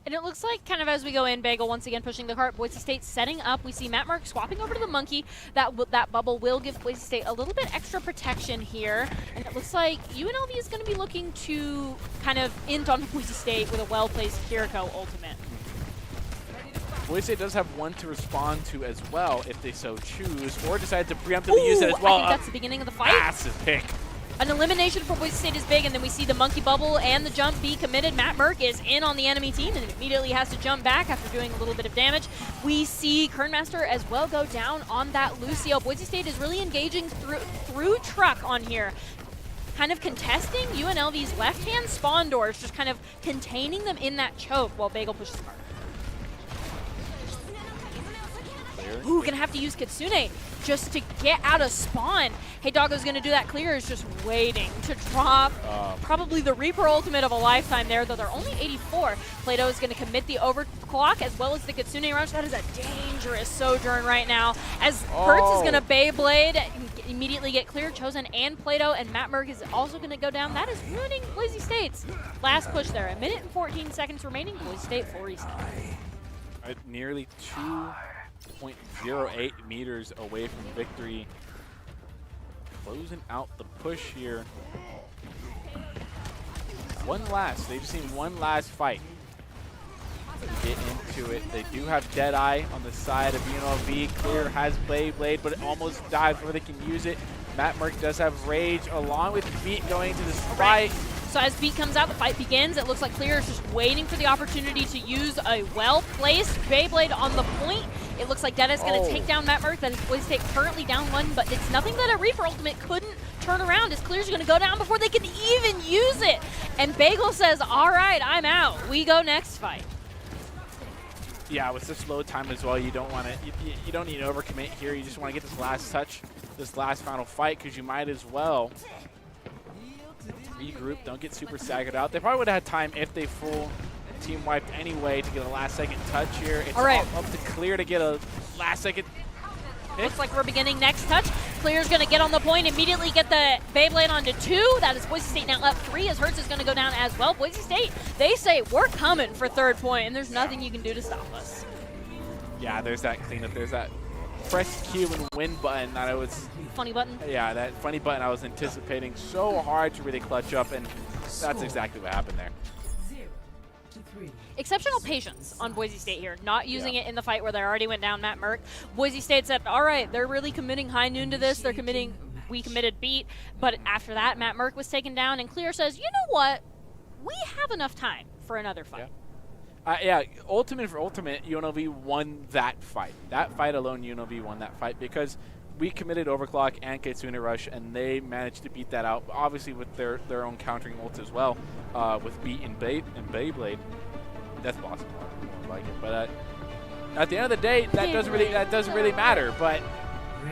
Speaker 2: And it looks like kind of as we go in, Bagel once again pushing the cart. Boise State setting up. We see Mattmerk swapping over to the Monkey. That bubble will give Boise State a little bit extra protection here. And it looks like UNLV is going to be looking to kind of int on Boise State with a well-placed Kiriko ultimate.
Speaker 1: Boise State does have one to respond to as well if they so choose, or decide to preemptively use it as well.
Speaker 2: I think that's the beginning of the fight.
Speaker 1: Massive pick.
Speaker 2: An elimination for Boise State is big, and then we see the Monkey Bubble and the jump be committed. Mattmerk is in on the enemy team and immediately has to jump back after doing a little bit of damage. We see Kernmaster as well go down on that Lucio. Boise State is really engaging through truck on here. Kind of contesting UNLV's left-hand spawn doors, just kind of containing them in that choke while Bagel pushes hard. Ooh, gonna have to use Kitsune just to get out of spawn. Hey Doggo's gonna do that. Clear is just waiting to drop probably the Reaper ultimate of a lifetime there, though they're only 84. Plato is gonna commit the overclock as well as the Kitsune Rush. That is a dangerous Sojourn right now. As Hertz is gonna Beyblade, immediately get Clear, Chosen, and Plato, and Mattmerk is also gonna go down. That is ruining Boise State's last push there. 1 minute and 14 seconds remaining. Boise State full reset.
Speaker 1: Nearly 2.08 meters away from victory. Closing out the push here. They just need one last fight to get into it. They do have Deadeye on the side of UNLV. Clear has Beyblade, but it almost dies before they can use it. Mattmerk does have Rage along with Beat going to this fight.
Speaker 2: So as Beat comes out, the fight begins. It looks like Clear is just waiting for the opportunity to use a well-placed Beyblade on the point. It looks like Deadeye's going to take down Mattmerk. That is Boise State currently down 1, but it's nothing that a Reaper ultimate couldn't turn around, as Clear's going to go down before they can even use it. And Bagel says, all right, I'm out. We go next fight.
Speaker 1: Yeah, with such low time as well, you don't want to. You don't need to overcommit here. You just want to get this last touch, this last final fight, because you might as well regroup. Don't get super staggered out. They probably would have had time if they full team wiped anyway to get a last second touch here. It's
Speaker 2: all right.
Speaker 1: up to Clear to get a last second pick.
Speaker 2: Looks like we're beginning next touch. Clear's going to get on the point, immediately get the Beyblade onto 2. That is Boise State now up 3 as Hertz is going to go down as well. Boise State, they say, we're coming for 3rd point, and there's nothing you can do to stop us.
Speaker 1: Yeah, there's that cleanup. There's that press Q and win button that I was...
Speaker 2: Funny button?
Speaker 1: Yeah, that funny button I was anticipating so hard to really clutch up, and that's exactly what happened there.
Speaker 2: Exceptional patience on Boise State here, not using it in the fight where they already went down Matt Merck. Boise State said, all right, they're really committing high noon to this. They're committing, we committed beat. But after that, Matt Merck was taken down, and Clear says, you know what? We have enough time for another fight.
Speaker 1: Yeah, ultimate for ultimate, UNLV won that fight. That fight alone, UNLV won that fight because we committed overclock and Kitsune Rush, and they managed to beat that out, obviously with their own countering ults as well, with beat and Beyblade. That's possible. I like it, but at the end of the day, that doesn't really matter. But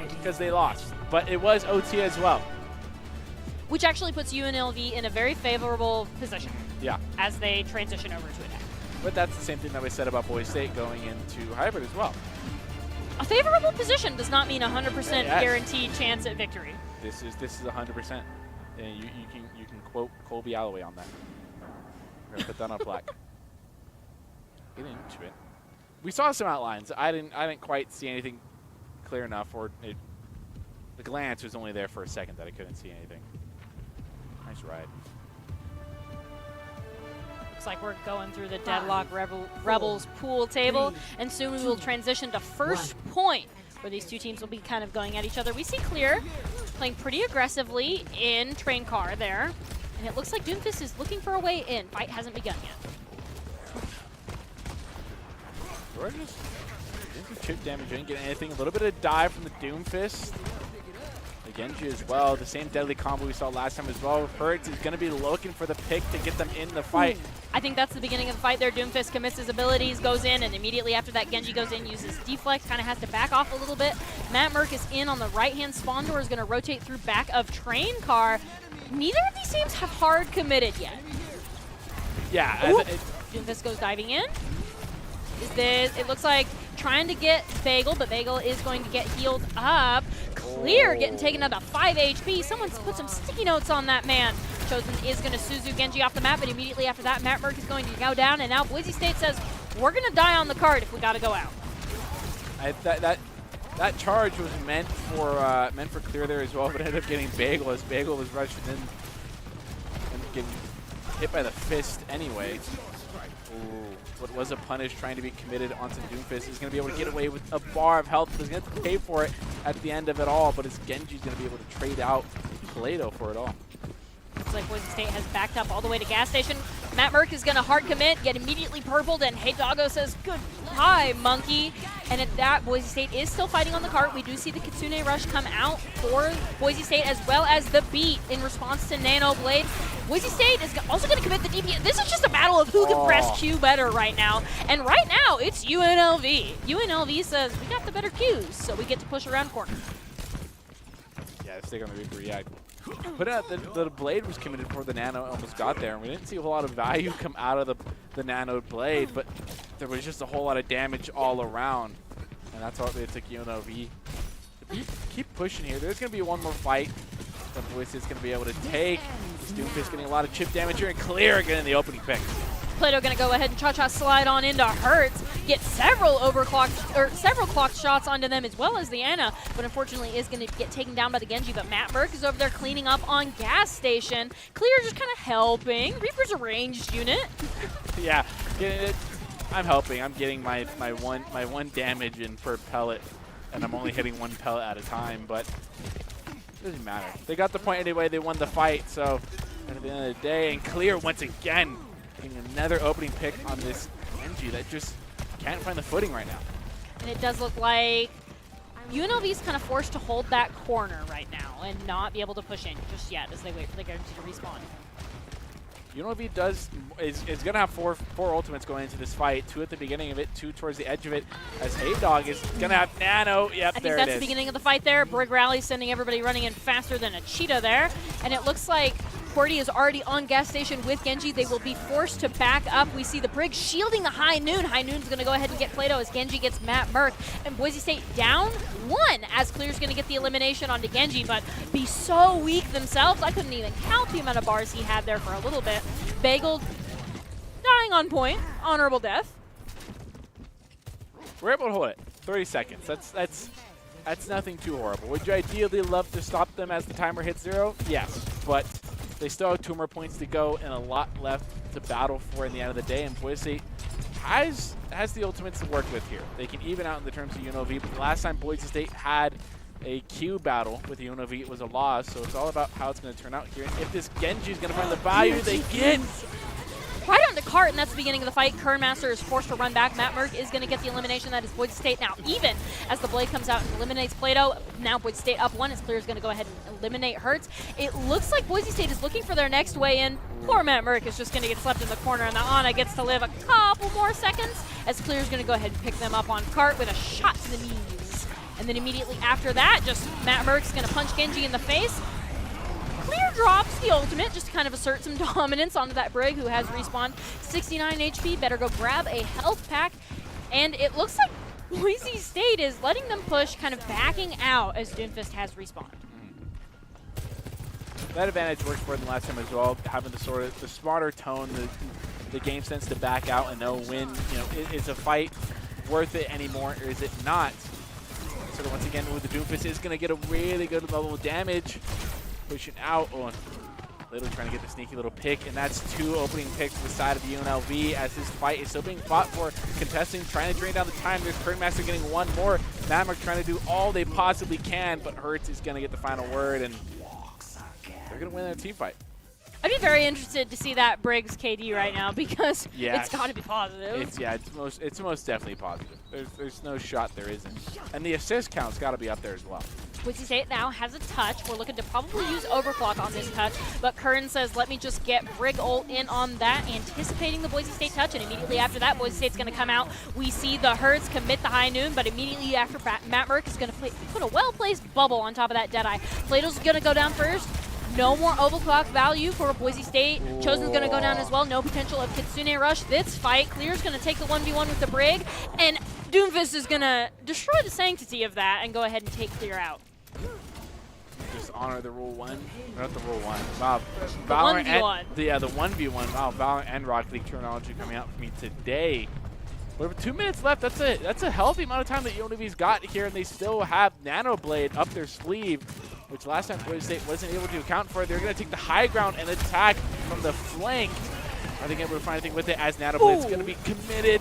Speaker 1: because they lost, but it was OT as well,
Speaker 2: which actually puts UNLV in a very favorable position.
Speaker 1: Yeah. As
Speaker 2: they transition over to attack.
Speaker 1: But that's the same thing that we said about Boise State going into hybrid as well.
Speaker 2: A favorable position does not mean 100% guaranteed chance at victory.
Speaker 1: This is 100%. And you can quote Colby Alloway on that. We're gonna put that on plaque. Get into it. We saw some outlines. I didn't quite see anything clear enough, or the glance was only there for a second that I couldn't see anything. Nice ride.
Speaker 2: Looks like we're going through the Deadlock Rebels pool table, and soon we will transition to first point, where these two teams will be kind of going at each other. We see Clear playing pretty aggressively in train car there, and it looks like Doomfist is looking for a way in. Fight hasn't begun yet.
Speaker 1: Gorgeous. Getting some chip damage in, getting anything. A little bit of dive from the Doomfist. The Genji as well. The same deadly combo we saw last time as well. Hertz is going to be looking for the pick to get them in the fight.
Speaker 2: I think that's the beginning of the fight there. Doomfist commits his abilities, goes in, and immediately after that, Genji goes in, uses deflect, kind of has to back off a little bit. Matt Merck is in on the right-hand spawn door, is going to rotate through back of train car. Neither of these teams have hard committed yet.
Speaker 1: Yeah.
Speaker 2: Doomfist goes diving in. It looks like trying to get Bagel, but Bagel is going to get healed up. Clear getting taken out to 5 HP. Someone's put some sticky notes on that man. Chosen is going to Suzu Genji off the map, but immediately after that, Matt Merck is going to go down, and now Boise State says, we're going to die on the card if we got to go out.
Speaker 1: That charge was meant for Clear there as well, but ended up getting Bagel as Bagel was rushing in and getting hit by the fist anyway. Ooh, what was a punish trying to be committed onto Doomfist. He's going to be able to get away with a bar of health, but he's going to have to pay for it at the end of it all. But his Genji's going to be able to trade out Play-Doh for it all.
Speaker 2: Looks like Boise State has backed up all the way to gas station. Matt Merck is going to hard commit, get immediately purpled, and Hey Doggo says, goodbye, monkey. And at that, Boise State is still fighting on the cart. We do see the Kitsune Rush come out for Boise State, as well as the beat in response to Nano Blade. Boise State is also going to commit the DP. This is just a battle of who can press Q better right now. And right now, it's UNLV. UNLV says, we got the better Qs, so we get to push around corner.
Speaker 1: Yeah, let's take on the react. Put out the blade was committed before the Nano almost got there, and we didn't see a whole lot of value come out of the Nano blade, but there was just a whole lot of damage all around, and that's what it took UNLV to keep pushing here. There's going to be one more fight that Boise is going to be able to take. Doomfist getting a lot of chip damage here, and Clear getting the opening pick.
Speaker 2: Play-Doh going to go ahead and cha-cha slide on into Hertz, get several clocked shots onto them, as well as the Ana, but unfortunately is going to get taken down by the Genji. But Matt Merck is over there cleaning up on gas station. Clear just kind of helping. Reaper's a ranged unit.
Speaker 1: Yeah, I'm helping. I'm getting my one damage in per pellet, and I'm only hitting one pellet at a time. But it doesn't matter. They got the point anyway. They won the fight. So at the end of the day, and Clear once again getting another opening pick on this Genji that just can't find the footing right now.
Speaker 2: And it does look like UNLV is kind of forced to hold that corner right now and not be able to push in just yet as they wait for the Genji to respawn.
Speaker 1: UNLV is going to have four ultimates going into this fight. 2 at the beginning of it, 2 towards the edge of it, as Hey Dog is going to have Nano. Yep, there it is.
Speaker 2: I think that's the beginning of the fight there. Brig Rally sending everybody running in faster than a cheetah there. And it looks like Cordy is already on gas station with Genji. They will be forced to back up. We see the Brig shielding the High Noon. High Noon's going to go ahead and get Plato as Genji gets Matt Merck. And Boise State down 1 as Clear's going to get the elimination onto Genji, but be so weak themselves. I couldn't even count the amount of bars he had there for a little bit. Bagel dying on point. Honorable death.
Speaker 1: We're able to hold it. 30 seconds. That's nothing too horrible. Would you ideally love to stop them as the timer hits 0? Yes, but they still have 2 more points to go and a lot left to battle for in the end of the day. And Boise State has the ultimates to work with here. They can even out in the terms of UNLV. But last time Boise State had a Q battle with UNLV, it was a loss. So it's all about how it's going to turn out here. And if this Genji is going to find the value they get.
Speaker 2: Right on the cart, and that's the beginning of the fight. Kernmaster is forced to run back. Matt Merck is going to get the elimination. That is Boise State now even as the blade comes out and eliminates Plato. Now Boise State up 1 as Clear is going to go ahead and eliminate Hertz. It looks like Boise State is looking for their next way in. Poor Matt Merck is just going to get slept in the corner, and the Ana gets to live a couple more seconds as Clear is going to go ahead and pick them up on cart with a shot to the knees. And then immediately after that, just Matt Merck's going to punch Genji in the face. Clear drops the ultimate just to kind of assert some dominance onto that Brig who has respawned. 69 HP, better go grab a health pack. And it looks like Boise State is letting them push, kind of backing out as Doomfist has respawned.
Speaker 1: That advantage works for them last time as well, having the sort of the smarter tone, the game sense to back out and know when, is a fight worth it anymore or is it not. So once again, with the Doomfist is going to get a really good level of damage. Pushing out. Oh, literally trying to get the sneaky little pick, and that's 2 opening picks to the side of the UNLV as this fight is still being fought for. Contesting, trying to drain down the time. There's Kernmaster getting 1 more. Mammoth trying to do all they possibly can, but Hertz is going to get the final word, and they're going to win their team fight.
Speaker 2: I'd be very interested to see that Briggs KD right now because it's got to be positive.
Speaker 1: It's most definitely positive. There's no shot there isn't, and the assist count's got to be up there as well.
Speaker 2: Boise State now has a touch. We're looking to probably use overclock on this touch, but Kern says, let me just get Brig ult in on that, anticipating the Boise State touch, and immediately after that, Boise State's going to come out. We see the Hertz commit the High Noon, but immediately after, Matt Merck is going to put a well-placed bubble on top of that Deadeye. Plato's going to go down first. No more overclock value for Boise State. Chosen's going to go down as well. No potential of Kitsune Rush. This fight, Clear's going to take the 1v1 with the Brig, and Doomfist is going to destroy the sanctity of that and go ahead and take Clear out.
Speaker 1: Just honor the rule 1. Not the rule 1. Wow.
Speaker 2: The 1v1.
Speaker 1: The 1v1. Wow, Valorant and Rocket League terminology coming out for me today. With 2 minutes left, that's a healthy amount of time that UNLV's got here, and they still have Nano Blade up their sleeve, which last time Boise State wasn't able to account for. They're going to take the high ground and attack from the flank. Are they able to find anything with it as Nano Blade's going to be committed?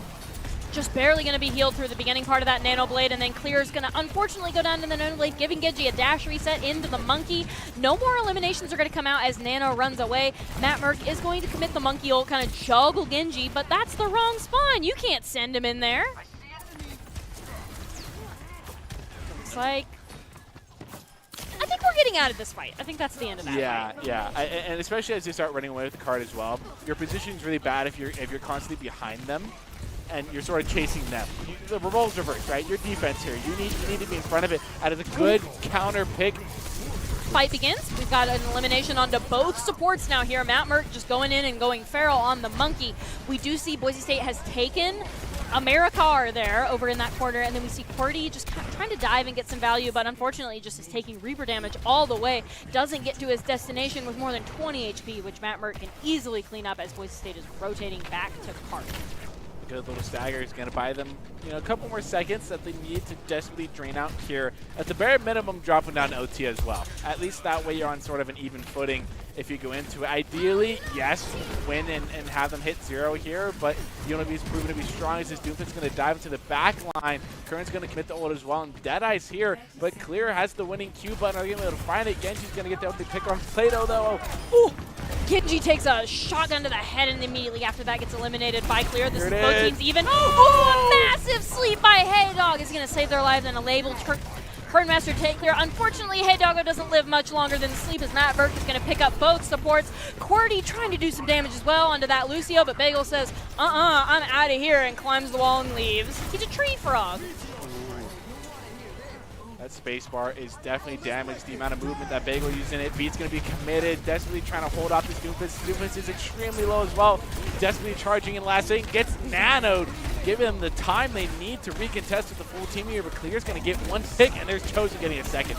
Speaker 2: Just barely going to be healed through the beginning part of that Nano Blade, and then Clear is going to unfortunately go down to the Nano Blade, giving Genji a dash reset into the Monkey. No more eliminations are going to come out as Nano runs away. Matt Merck is going to commit the Monkey ult, kind of juggle Genji, but that's the wrong spawn. You can't send him in there. Looks like... I think we're getting out of this fight. I think that's the end of that fight.
Speaker 1: Yeah. And especially as they start running away with the card as well, your position is really bad if you're constantly behind them and you're sort of chasing them. The roles reverse, right? Your defense here. You need to be in front of it. That is a good counter pick.
Speaker 2: Fight begins. We've got an elimination onto both supports now here. Matt Merck just going in and going feral on the Monkey. We do see Boise State has taken Americar there over in that corner, and then we see Cordy just trying to dive and get some value, but unfortunately just is taking Reaper damage all the way. Doesn't get to his destination with more than 20 HP, which Matt Merck can easily clean up as Boise State is rotating back to Cart.
Speaker 1: Good little stagger is going to buy them, a couple more seconds that they need to desperately drain out here. At the bare minimum, dropping down OT as well. At least that way you're on sort of an even footing if you go into it. Ideally, yes, win and have them hit 0 here, but UNLV's proven to be strong as this Doomfist going to dive into the back line. Kern's going to commit the ult as well, and Deadeye's here, but Clear has the winning Q button. Are they going to be able to find it? Genji's going to get the opening pick on Plato, though.
Speaker 2: Ooh! Genji takes a shotgun to the head, and immediately after that gets eliminated by Clear. This is both teams even. Oh, a massive sleep by Hey Dog is going to save their lives, and a label Kernmaster take Clear. Unfortunately, Hey Doggo doesn't live much longer than sleep as Matt Burke is going to pick up both supports. Cordy trying to do some damage as well onto that Lucio, but Bagel says, I'm out of here, and climbs the wall and leaves. He's a tree frog.
Speaker 1: That space bar is definitely damaged. The amount of movement that Bagel using it. Beat's going to be committed. Desperately trying to hold off this Doomfist. Doomfist is extremely low as well. Desperately charging in last second. Gets nanoed. Giving them the time they need to recontest with the full team here. But Clear's going to get one pick, and there's Chosen getting a second.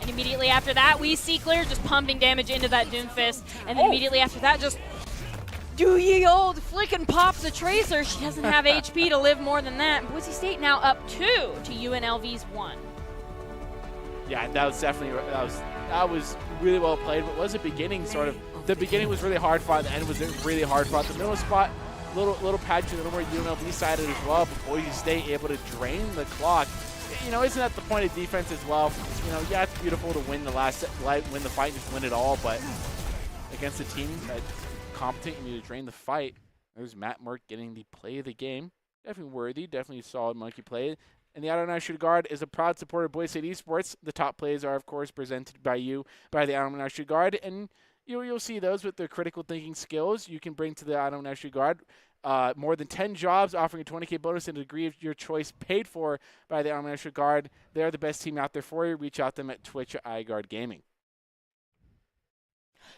Speaker 2: And immediately after that, we see Clear just pumping damage into that Doomfist. And then immediately after that, just do ye old flick and pop the Tracer. She doesn't have HP to live more than that. Boise State now up 2 to UNLV's 1.
Speaker 1: Yeah, that was definitely that was really well played. But was the beginning sort of the beginning was really hard fought. The end was really hard fought. The middle spot, little patchy, a little more UNLV sided as well. But Boise State able to drain the clock. You know, isn't that the point of defense as well? You know, yeah, it's beautiful to win the last win the fight and just win it all. But against a team that's competent, you need to drain the fight. There's Matt Merck getting the play of the game. Definitely worthy. Definitely a solid monkey play. And the Adonai Shooter Guard is a proud supporter of Boise State Esports. The top plays are, of course, presented by the Adonai Shooter Guard. And you'll see those with the critical thinking skills you can bring to the Adonai Shooter Guard. More than 10 jobs offering a 20K bonus and a degree of your choice paid for by the Adonai Shooter Guard. They're the best team out there for you. Reach out to them at Twitch at iGuard Gaming.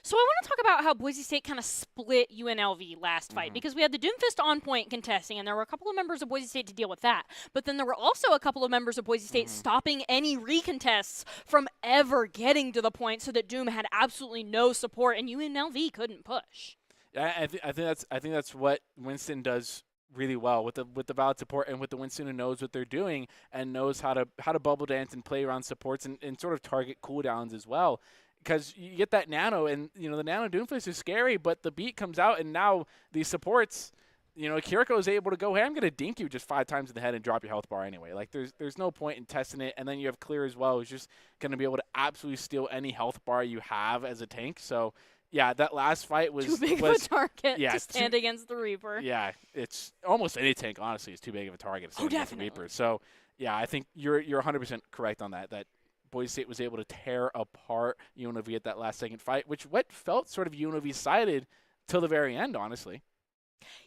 Speaker 2: So I want to talk about how Boise State kind of split UNLV last fight, because we had the Doomfist on point contesting, and there were a couple of members of Boise State to deal with that. But then there were also a couple of members of Boise State stopping any recontests from ever getting to the point, so that Doom had absolutely no support, and UNLV couldn't push.
Speaker 1: Yeah, I think that's what Winston does really well with the valid support, and with the Winston who knows what they're doing and knows how to bubble dance and play around supports and sort of target cooldowns as well. Because you get that nano, and you know the nano Doomfist is scary, but the beat comes out, and now these supports, you know, Kiriko is able to go, hey, I'm gonna dink you just 5 times in the head and drop your health bar anyway. Like there's no point in testing it. And then you have Clear as well, who's just gonna be able to absolutely steal any health bar you have as a tank. So yeah, that last fight was
Speaker 2: too big of a target to stand
Speaker 1: too,
Speaker 2: against the Reaper.
Speaker 1: Yeah, it's almost any tank honestly is too big of a target to stand against the Reaper. So yeah, I think you're 100% correct on that. That Boise State was able to tear apart UNLV at that last second fight, which what felt sort of UNLV-sided till the very end, honestly.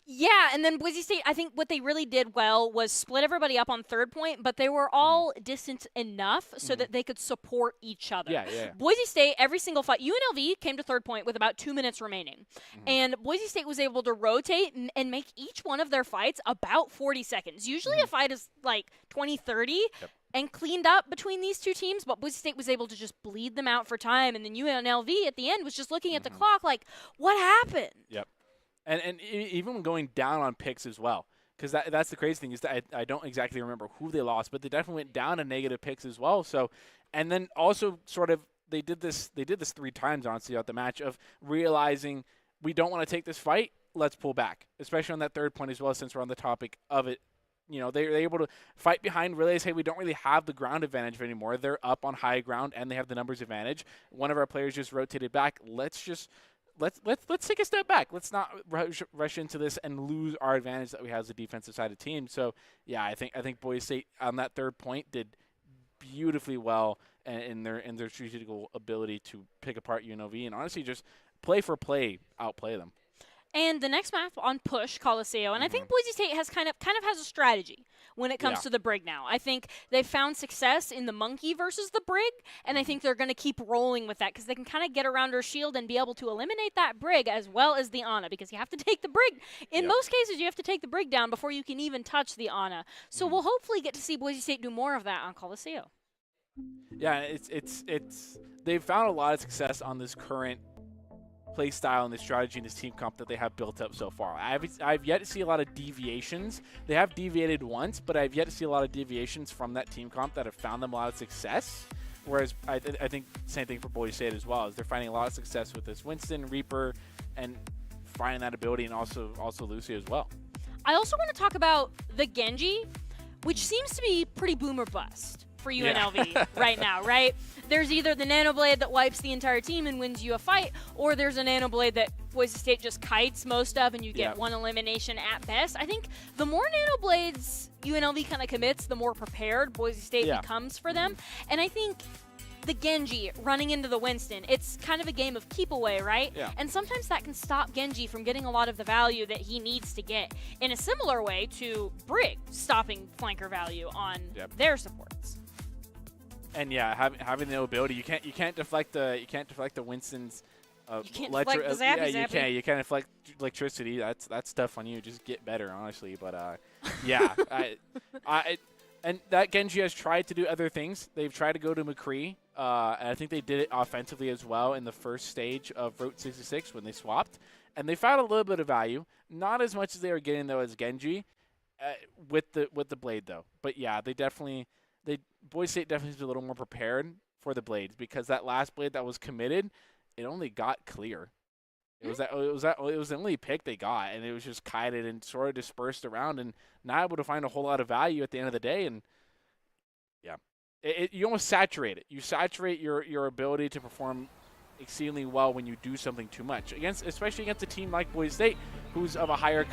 Speaker 2: Yeah, and then Boise State, I think what they really did well was split everybody up on third point, but they were all distant enough so that they could support each other.
Speaker 1: Yeah.
Speaker 2: Boise State, every single fight, UNLV came to third point with about 2 minutes remaining. And Boise State was able to rotate and make each one of their fights about 40 seconds. Usually a fight is like 20, 30. And cleaned up between these two teams, but Boise State was able to just bleed them out for time, and then UNLV at the end was just looking at the clock like, what happened?
Speaker 1: Yep. And even when going down on picks as well, because that's the crazy thing is that I don't exactly remember who they lost, but they definitely went down to negative picks as well. So, and then also sort of they did this 3 times honestly throughout the match of realizing we don't want to take this fight, let's pull back, especially on that third point as well, since we're on the topic of it. You know, they're able to fight behind, realize, hey, we don't really have the ground advantage anymore. They're up on high ground, and they have the numbers advantage. One of our players just rotated back. Let's take a step back. Let's not rush into this and lose our advantage that we have as a defensive side of the team. So, yeah, I think Boise State on that third point did beautifully well in their strategical ability to pick apart UNLV and honestly just play for play, outplay them.
Speaker 2: And the next map on Push, Coliseo, and I think Boise State has kind of has a strategy when it comes to the Brig now. I think they've found success in the Monkey versus the Brig, and I think they're going to keep rolling with that because they can kind of get around her shield and be able to eliminate that Brig as well as the Ana, because you have to take the Brig. In most cases, you have to take the Brig down before you can even touch the Ana. So we'll hopefully get to see Boise State do more of that on Coliseo.
Speaker 1: Yeah, it's they've found a lot of success on this current play style and the strategy and this team comp that they have built up so far. I've yet to see a lot of deviations. They have deviated once, but I've yet to see a lot of deviations from that team comp that have found them a lot of success. Whereas I think same thing for Boise State as well, is they're finding a lot of success with this Winston, Reaper, and finding that ability, and also Lucy as well.
Speaker 2: I also want to talk about the Genji, which seems to be pretty boom or bust for UNLV right now, right? There's either the Nanoblade that wipes the entire team and wins you a fight, or there's a Nanoblade that Boise State just kites most of and you get one elimination at best. I think the more Nanoblades UNLV kind of commits, the more prepared Boise State becomes for them. And I think the Genji running into the Winston, it's kind of a game of keep away, right?
Speaker 1: Yeah.
Speaker 2: And sometimes that can stop Genji from getting a lot of the value that he needs to get, in a similar way to Brig stopping flanker value on their supports.
Speaker 1: And yeah, having the ability, you can't deflect the Winston's.
Speaker 2: You can't deflect the zappy.
Speaker 1: You can't deflect electricity. That's tough on you. Just get better, honestly. But yeah, and that Genji has tried to do other things. They've tried to go to McCree. And I think they did it offensively as well in the first stage of Route 66 when they swapped, and they found a little bit of value. Not as much as they were getting though as Genji, with the blade though. But yeah, Boise State definitely is a little more prepared for the blades, because that last blade that was committed, it only got clear. It was the only pick they got, and it was just kited and sort of dispersed around, and not able to find a whole lot of value at the end of the day. And yeah, you almost saturate it. You saturate your ability to perform exceedingly well when you do something too much, especially against a team like Boise State, who's of a higher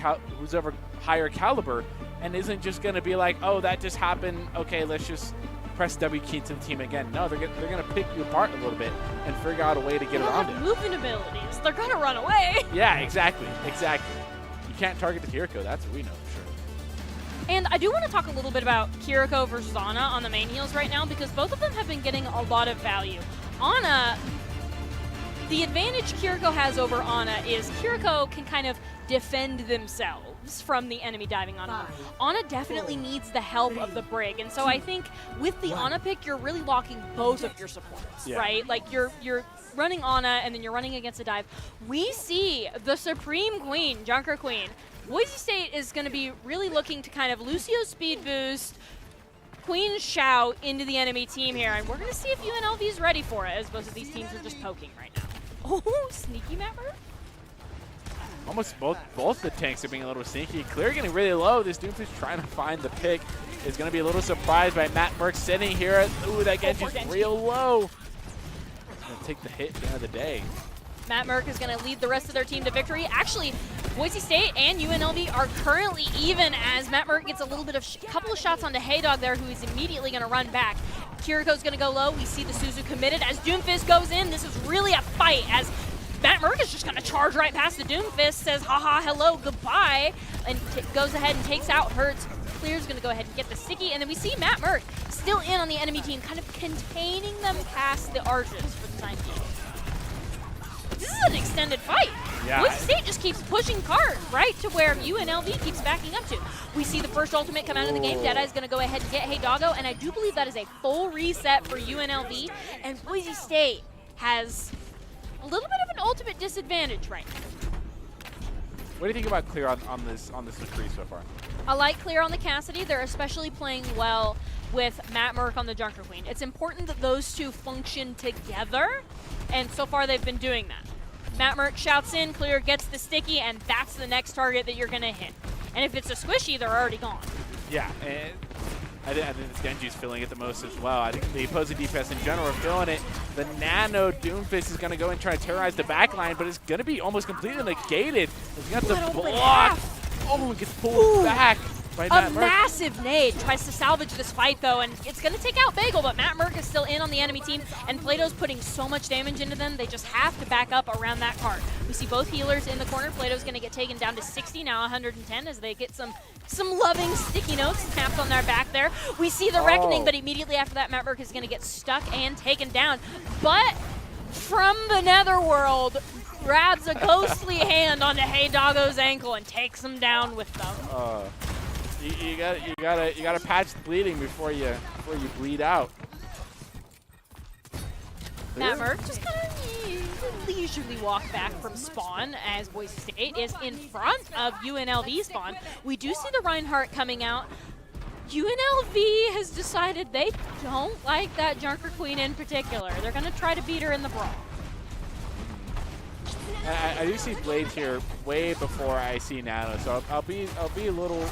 Speaker 1: caliber, and isn't just going to be like, oh, that just happened. Okay, let's just press W key to the team again. No, they're going to pick you apart a little bit and figure out a way to get around it.
Speaker 2: Movement abilities. They're going to run away.
Speaker 1: Yeah, exactly. You can't target the Kiriko. That's what we know for sure.
Speaker 2: And I do want to talk a little bit about Kiriko versus Ana on the main heels right now, because both of them have been getting a lot of value. Ana, the advantage Kiriko has over Ana is Kiriko can kind of defend themselves from the enemy diving on them. Ana definitely needs the help of the Brig, and so I think with the Ana pick, you're really locking both of your supports, right? Like you're running Ana, and then you're running against a dive. We see the Supreme Queen, Junker Queen. Boise State is going to be really looking to kind of Lucio's speed boost, Queen shout into the enemy team here, and we're going to see if UNLV is ready for it, as both of these teams are just poking right now. Oh, sneaky Mapper.
Speaker 1: Almost both the tanks are being a little sneaky. Clear getting really low. This Doomfish trying to find the pick is going to be a little surprised by Matt Burke sitting here. Ooh, that Genji's real low. Going to take the hit at the end of the day.
Speaker 2: Matt Merck is going to lead the rest of their team to victory. Actually, Boise State and UNLV are currently even, as Matt Merck gets a little bit of couple of shots onto Haydog there, who is immediately going to run back. Kiriko's going to go low. We see the Suzu committed as Doomfist goes in. This is really a fight, as Matt Merck is just going to charge right past the Doomfist, says haha, hello, goodbye, and goes ahead and takes out Hertz. Clear's going to go ahead and get the sticky, and then we see Matt Merck still in on the enemy team, kind of containing them past the arches for the time being. This is an extended fight.
Speaker 1: Yeah.
Speaker 2: Boise State just keeps pushing card right to where UNLV keeps backing up to. We see the first ultimate come out of the game. Deadeye's going to go ahead and get Hey Doggo, and I do believe that is a full reset for UNLV, and Boise State has a little bit of an ultimate disadvantage right now.
Speaker 1: What do you think about Clear on this McCree so far?
Speaker 2: I like Clear on the Cassidy. They're especially playing well with Matt Merck on the Junker Queen. It's important that those two function together, and so far they've been doing that. Matt Merck shouts in, Clear gets the sticky, and that's the next target that you're going to hit. And if it's a squishy, they're already gone.
Speaker 1: Yeah, and I think this Genji's feeling it the most as well. I think the opposing defense in general are feeling it. The Nano Doomfist is going to go and try to terrorize the backline, but it's going to be almost completely negated. He's got the block. Oh, it gets pulled back by Matt Merck.
Speaker 2: A massive nade tries to salvage this fight, though, and it's going to take out Bagel, but Matt Merck is still in on the enemy team, and Plato's putting so much damage into them, they just have to back up around that cart. We see both healers in the corner. Plato's going to get taken down to 60, now 110, as they get some loving sticky notes tapped on their back there. We see the Reckoning, but immediately after that, Matt Merck is going to get stuck and taken down. But from the Netherworld, grabs a ghostly hand onto Hey Doggo's ankle and takes him down with them.
Speaker 1: You gotta patch the bleeding before you bleed out.
Speaker 2: Matt Merck just kind of leisurely walk back from spawn as Boise State is in front of UNLV spawn. We do see the Reinhardt coming out. UNLV has decided they don't like that Junker Queen in particular. They're going to try to beat her in the brawl.
Speaker 1: I do see Blades here way before I see Nano, so I'll be a little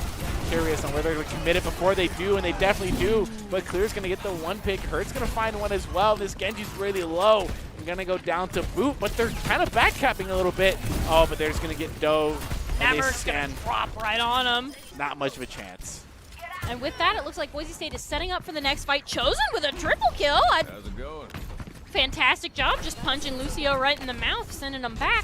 Speaker 1: curious on whether they're committed before they do, and they definitely do. But Clear's gonna get the one pick. Hurt's gonna find one as well. This Genji's really low. I'm gonna go down to boot, but they're kind of backcapping a little bit. Oh, but they're just gonna get dove.
Speaker 2: Maverick's gonna drop right on them.
Speaker 1: Not much of a chance.
Speaker 2: And with that, it looks like Boise State is setting up for the next fight. Chosen with a triple kill.
Speaker 3: How's it going?
Speaker 2: Fantastic job just punching Lucio right in the mouth, sending him back.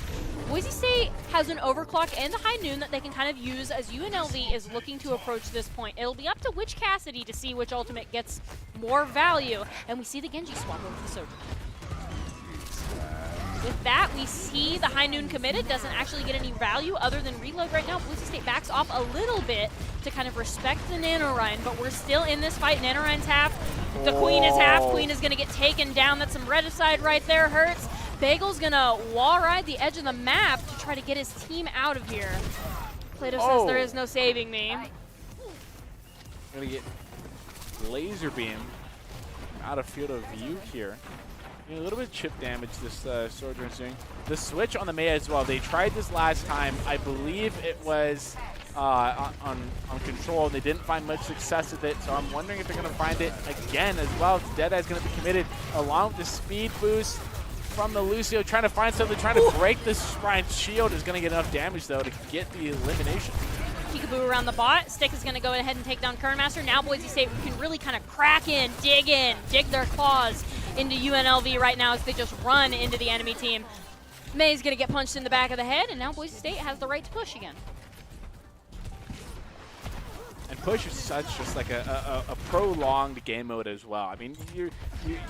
Speaker 2: Boise State has an overclock and the high noon that they can kind of use as UNLV is looking to approach this point. It'll be up to Witch Cassidy to see which ultimate gets more value. And we see the Genji swap over the Sojourner. With that, we see the high noon committed, doesn't actually get any value other than reload right now. Boise State backs off a little bit to kind of respect the Nano Ryan, but we're still in this fight. Nano Ryan's half, the Queen is half. Queen is gonna get taken down. That's some Redicide right there, hurts. Bagel's gonna wall ride the edge of the map to try to get his team out of here. Plato says there is no saving me.
Speaker 1: Gonna get laser beam out of field of view here. A little bit of chip damage this Sojourner's doing. The switch on the Mei as well. They tried this last time. I believe it was on control. They didn't find much success with it, so I'm wondering if they're going to find it again as well. Deadeye's going to be committed along with the speed boost from the Lucio, trying to find something, trying to break this Ryan's shield. Is going to get enough damage, though, to get the elimination.
Speaker 2: Peekaboo around the bot. Stick is going to go ahead and take down Kernmaster. Now Boise State can really kind of crack in, dig their claws into UNLV right now as they just run into the enemy team. May's going to get punched in the back of the head, and now Boise State has the right to push again.
Speaker 1: And push is such just like a prolonged game mode as well. I mean,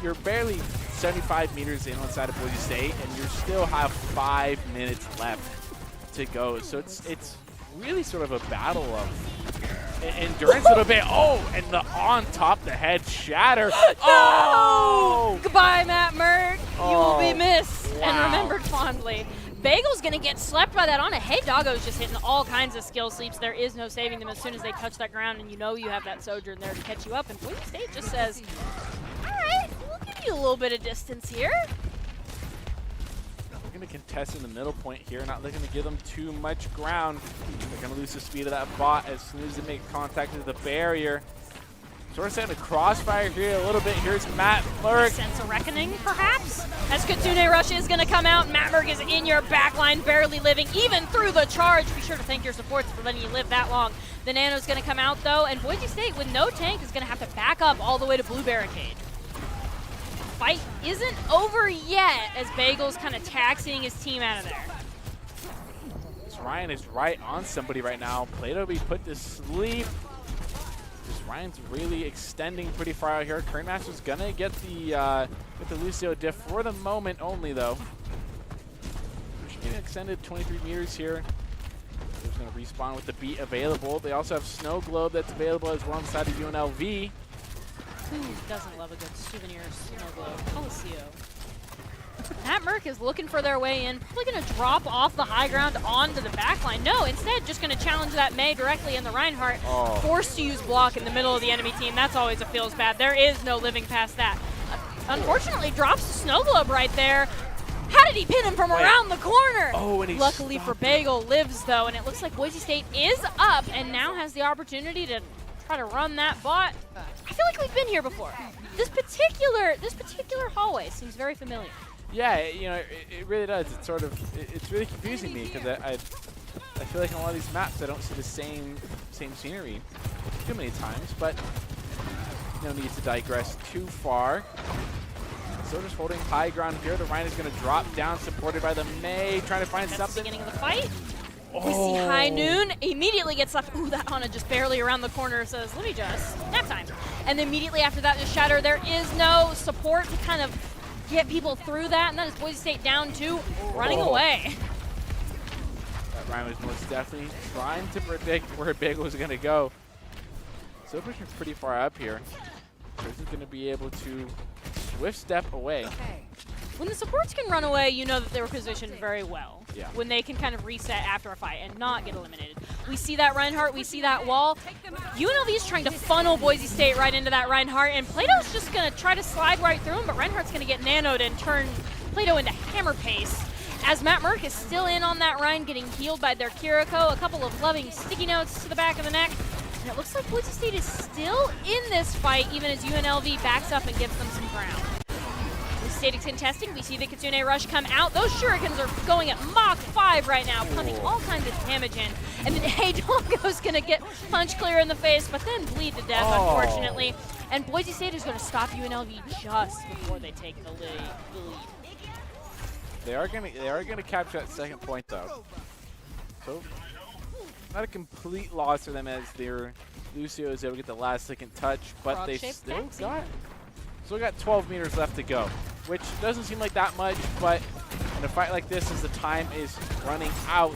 Speaker 1: you're barely 75 meters in inside of Boise State, and you still have 5 minutes left to go. So it's really sort of a battle of endurance a little bit. Oh, and the on top the head shatter. Oh!
Speaker 2: Goodbye, Matt Merck. You will be missed and
Speaker 1: Wow.
Speaker 2: remembered fondly. Bagel's going to get slept by that on a. Hey, Doggo's just hitting all kinds of skill sleeps. There is no saving them as soon as they touch that ground, and you know you have that Sojourn there to catch you up. And Boise State just says, all right, we'll give you a little bit of distance here.
Speaker 1: We're going to contest in the middle point here, not looking to give them too much ground. They're going to lose the speed of that bot as soon as they make contact with the barrier. Sort of setting a crossfire here a little bit. Here's Matt Merck.
Speaker 2: Sense of reckoning, perhaps? As Kitsune Rush is going to come out. Matt Merck is in your backline, barely living, even through the charge. Be sure to thank your supports for letting you live that long. The Nano's going to come out, though, and Boise State, with no tank, is going to have to back up all the way to Blue Barricade. Fight isn't over yet as Bagel's kind of taxiing his team out of there.
Speaker 1: Ryan is right on somebody right now. Plato be put to sleep. Ryan's really extending pretty far out here. Kernmaster's gonna get the Lucio diff for the moment only, though. She's getting extended 23 meters here. He's gonna respawn with the beat available. They also have Snow Globe that's available as well inside of UNLV.
Speaker 2: Who doesn't love a good souvenir Snow Globe? Coliseum. Matt Merck is looking for their way in, probably going to drop off the high ground onto the backline. No, instead just going to challenge that Mei directly in the Reinhardt. Forced to use block in the middle of the enemy team. That's always a feels bad. There is no living past that. Unfortunately, drops the Snow Globe right there. How did he pin him from around the corner?
Speaker 1: Oh, and he
Speaker 2: luckily for Bagel, lives though, and it looks like Boise State is up and now has the opportunity to try to run that bot. I feel like we've been here before. This particular hallway seems very familiar.
Speaker 1: Yeah, you know, it really does. It's sort of, it's really confusing me because I feel like on a lot of these maps I don't see the same scenery too many times, but no need to digress too far. So just holding high ground here. The Ryan is going to drop down, supported by the Mei, trying to find something.
Speaker 2: That's the beginning of the fight. We see High Noon immediately gets left. Ooh, that Ana just barely around the corner says, let me just, nap time. And immediately after that, just Shatter. There is no support to kind of get people through that, and that is Boise State down 2, running away.
Speaker 1: That Ryan was most definitely trying to predict where Big was going to go. So pushing pretty far up here. So he's going to be able to swift step away.
Speaker 2: When the supports can run away, you know that they were positioned very well.
Speaker 1: Yeah.
Speaker 2: When they can kind of reset after a fight and not get eliminated. We see that Reinhardt, we see that wall. UNLV is trying to funnel Boise State right into that Reinhardt, and Plato's just going to try to slide right through him, but Reinhardt's going to get nanoed and turn Plato into hammer pace. As Matt Merck is still in on that Ryan, getting healed by their Kiriko. A couple of loving sticky notes to the back of the neck. And it looks like Boise State is still in this fight, even as UNLV backs up and gives them some ground. State is contesting. We see the Kitsune Rush come out. Those shurikens are going at Mach 5 right now, pumping all kinds of damage in. And then Doggo's going to get punch clear in the face, but then bleed to death, unfortunately. And Boise State is going to stop UNLV just before they take the lead.
Speaker 1: They are gonna capture that second point though. So not a complete loss for them as their Lucio is able to get the last second touch, but they still got 12 meters left to go, which doesn't seem like that much, but in a fight like this, as the time is running out,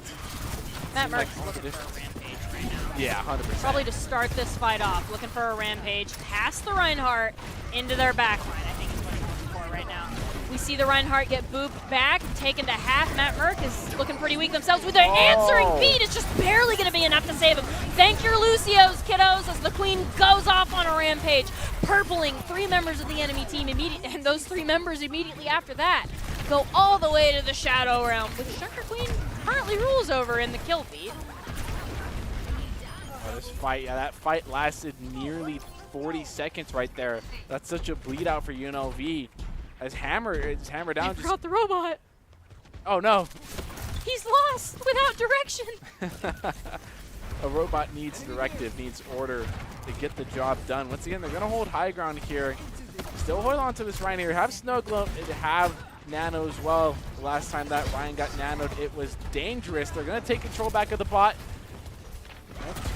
Speaker 2: Matt Merck's looking for a rampage right now.
Speaker 1: Yeah, 100%.
Speaker 2: Probably to start this fight off, looking for a rampage, past the Reinhardt, into their backline, I think is what he's looking for right now. We see the Reinhardt get booped back, taken to half. Matt Merck is looking pretty weak themselves with their answering beat. It's just barely going to be enough to save him. Thank your Lucios, kiddos, as the Queen goes off on a rampage, purpling 3 members of the enemy team immediately, and those 3 members immediately after that go all the way to the Shadow Realm, which Sugar Queen currently rules over in the kill feed.
Speaker 1: Oh, this fight, that fight lasted nearly 40 seconds right there. That's such a bleed out for UNLV. As Hammer down.
Speaker 2: He forgot the robot.
Speaker 1: Oh no.
Speaker 2: He's lost without direction.
Speaker 1: A robot needs directive, needs order to get the job done. Once again, they're going to hold high ground here. Still hold on to this Ryan here. Have Snow Globe, have Nano as well. The last time that Ryan got nanoed, it was dangerous. They're going to take control back of the bot.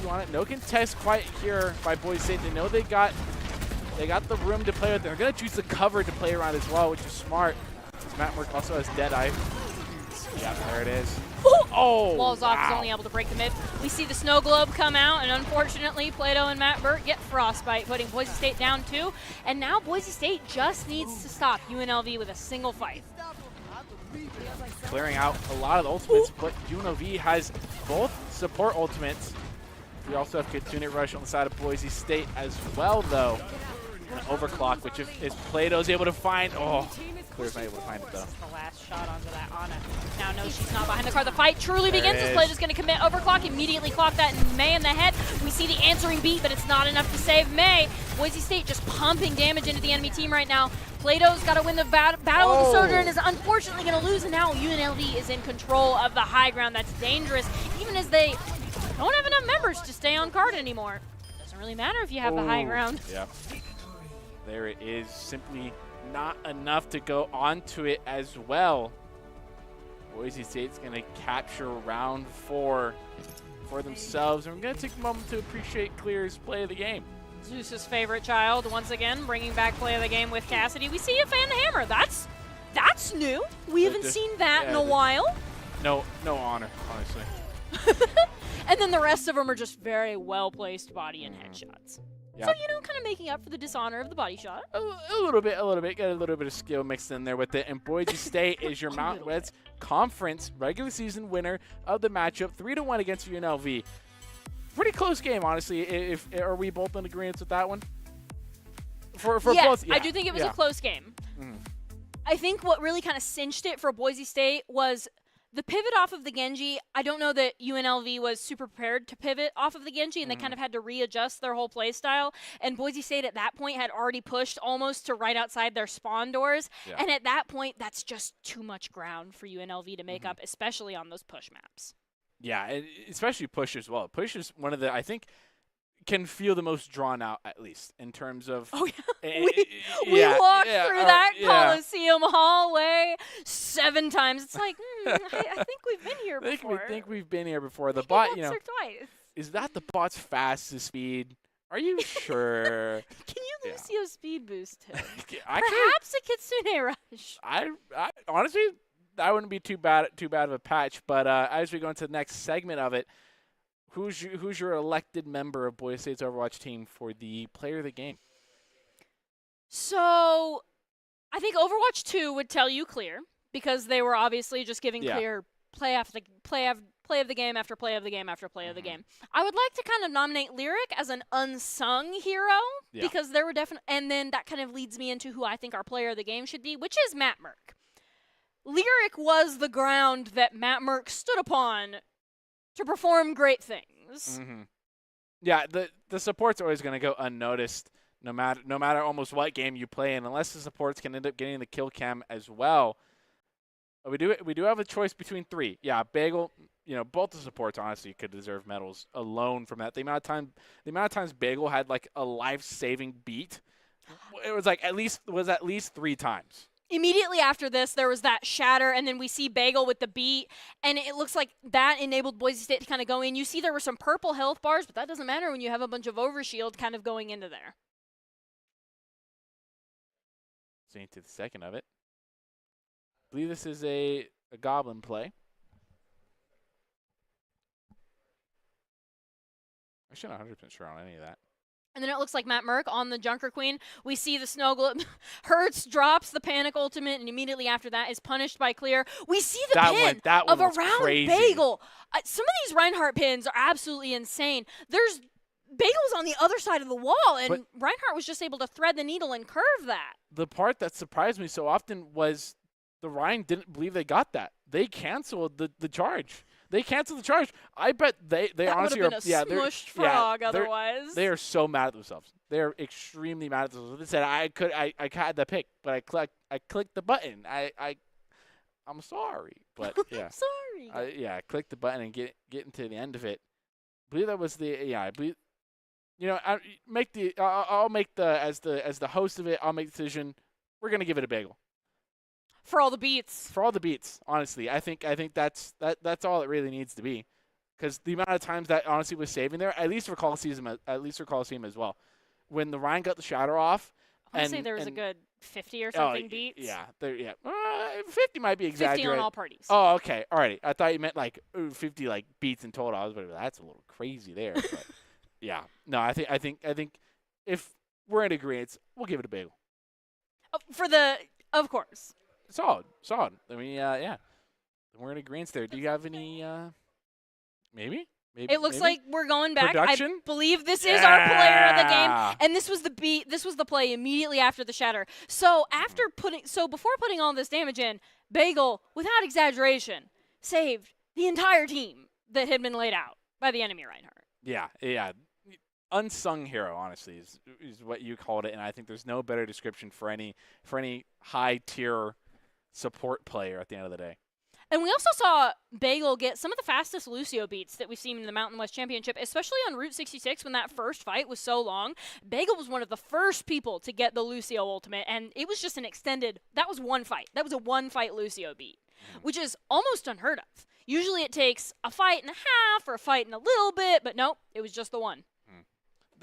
Speaker 1: On it. No contest quite here by Boise State. They know they got the room to play with. They're going to choose the cover to play around as well, which is smart. Matt Merck also has Deadeye. Yeah, there it is. Oh,
Speaker 2: Walls off is only able to break the mid. We see the Snow Globe come out, and unfortunately, Plato and Matt Burt get Frostbite, putting Boise State down 2. And now Boise State just needs to stop UNLV with a single fight.
Speaker 1: Clearing out a lot of the ultimates, but UNLV has both support ultimates. We also have Kitsune Rush on the side of Boise State as well, though. An overclock, which if Plato's able to find, Clear's not able to find it though.
Speaker 2: This is the last shot onto that Ana. Now no, she's not behind the car. The fight truly begins as Plato's going to commit overclock. Immediately clock that May in the head. We see the answering beat, but it's not enough to save May. Boise State just pumping damage into the enemy team right now. Plato's got to win the battle with the soldier and is unfortunately going to lose. And now UNLV is in control of the high ground. That's dangerous, even as they don't have enough members to stay on card anymore. Doesn't really matter if you have the high ground.
Speaker 1: Yeah. There it is, simply not enough to go onto it as well. Boise State's going to capture round 4 for themselves, and we're going to take a moment to appreciate Clear's play of the game.
Speaker 2: Zeus's favorite child, once again, bringing back play of the game with Cassidy. We see a fan hammer. That's new. We haven't seen that in a while.
Speaker 1: No honor, honestly.
Speaker 2: And then the rest of them are just very well-placed body and headshots.
Speaker 1: Yeah.
Speaker 2: So, kind of making up for the dishonor of the body shot.
Speaker 1: A little bit. Got a little bit of skill mixed in there with it. And Boise State is your Mountain West Conference regular season winner of the matchup, 3-1 against UNLV. Pretty close game, honestly. Are we both in agreement with that one? For both, yeah.
Speaker 2: I do think it was a close game.
Speaker 1: Mm.
Speaker 2: I think what really kind of cinched it for Boise State was the pivot off of the Genji. I don't know that UNLV was super prepared to pivot off of the Genji, and they kind of had to readjust their whole play style. And Boise State at that point had already pushed almost to right outside their spawn doors. Yeah. And at that point, that's just too much ground for UNLV to make up, especially on those push maps.
Speaker 1: Yeah, especially push as well. Push is one of the, I think, can feel the most drawn out, at least, in terms of...
Speaker 2: Oh, yeah. We walked through that Coliseum hallway 7 times. It's like, I think we've been here before.
Speaker 1: I think we've been here before. The bot,
Speaker 2: once or twice.
Speaker 1: Is that the bot's fastest speed? Are you sure?
Speaker 2: Can you Lucio speed boost him?
Speaker 1: Perhaps
Speaker 2: a Kitsune Rush.
Speaker 1: I honestly, that wouldn't be too bad of a patch. But as we go into the next segment of it, who's your elected member of Boise State's Overwatch team for the player of the game?
Speaker 2: So, I think Overwatch 2 would tell you Clear, because they were obviously just giving Clear play of the game after play of the game after play of the game. I would like to kind of nominate Lyric as an unsung hero, because there were definitely, and then that kind of leads me into who I think our player of the game should be, which is Matt Merck. Lyric was the ground that Matt Merck stood upon to perform great things.
Speaker 1: Yeah, the support's always going to go unnoticed, no matter almost what game you play in, unless the supports can end up getting the kill cam as well. We do have a choice between 3. Yeah, Bagel. Both the supports honestly could deserve medals alone from that. The amount of times Bagel had like a life-saving beat, it was like at least 3 times.
Speaker 2: Immediately after this, there was that shatter, and then we see Bagel with the beat, and it looks like that enabled Boise State to kind of go in. You see there were some purple health bars, but that doesn't matter when you have a bunch of overshield kind of going into there.
Speaker 1: Seeing to the second of it. I believe this is a goblin play. Actually, not 100% sure on any of that.
Speaker 2: And then it looks like Matt Merck on the Junker Queen. We see the Snow Globe. Hertz drops the Panic Ultimate, and immediately after that is punished by Clear. We see the pin of around
Speaker 1: crazy.
Speaker 2: Bagel. Some of these Reinhardt pins are absolutely insane. There's Bagel's on the other side of the wall, and Reinhardt was just able to thread the needle and curve that.
Speaker 1: The part that surprised me so often was the Ryan didn't believe they got that. They canceled the charge. They canceled the charge. I bet they honestly
Speaker 2: are smushed frog otherwise.
Speaker 1: They are so mad at themselves. They are extremely mad at themselves. They said I had the pick, but I clicked the button. I'm sorry, but yeah.
Speaker 2: I'm sorry.
Speaker 1: I clicked the button and get into the end of it. I believe that was I believe. I'll make the as the host of it. I'll make the decision. We're gonna give it a bagel.
Speaker 2: For all the beats.
Speaker 1: For all the beats, honestly, I think that's all it really needs to be, because the amount of times that honestly was saving there, at least for Coliseum as well, when the Ryan got the shatter off.
Speaker 2: I want to say there was a good 50 or something beats.
Speaker 1: Yeah, 50 might be exaggerated.
Speaker 2: 50 on all parties.
Speaker 1: Oh, okay, alrighty. I thought you meant like 50 like beats in total. I was like, that's a little crazy there. But yeah, no, I think if we're in agreement, we'll give it a bagel.
Speaker 2: Of course.
Speaker 1: Solid. I mean, yeah. We're in agreement there. Do you have any, maybe?
Speaker 2: It looks like we're going back.
Speaker 1: Production?
Speaker 2: I believe this is our player of the game. And this was the play immediately after the shatter. So before putting all this damage in, Bagel, without exaggeration, saved the entire team that had been laid out by the enemy Reinhardt.
Speaker 1: Yeah. Unsung hero, honestly, is what you called it, and I think there's no better description for any high tier support player at the end of the day.
Speaker 2: And we also saw Bagel get some of the fastest Lucio beats that we've seen in the Mountain West Championship, especially on Route 66 when that first fight was so long. Bagel was one of the first people to get the Lucio ultimate, and it was just that was one fight. That was a one-fight Lucio beat, which is almost unheard of. Usually it takes a fight and a half or a fight and a little bit, but nope, it was just the one.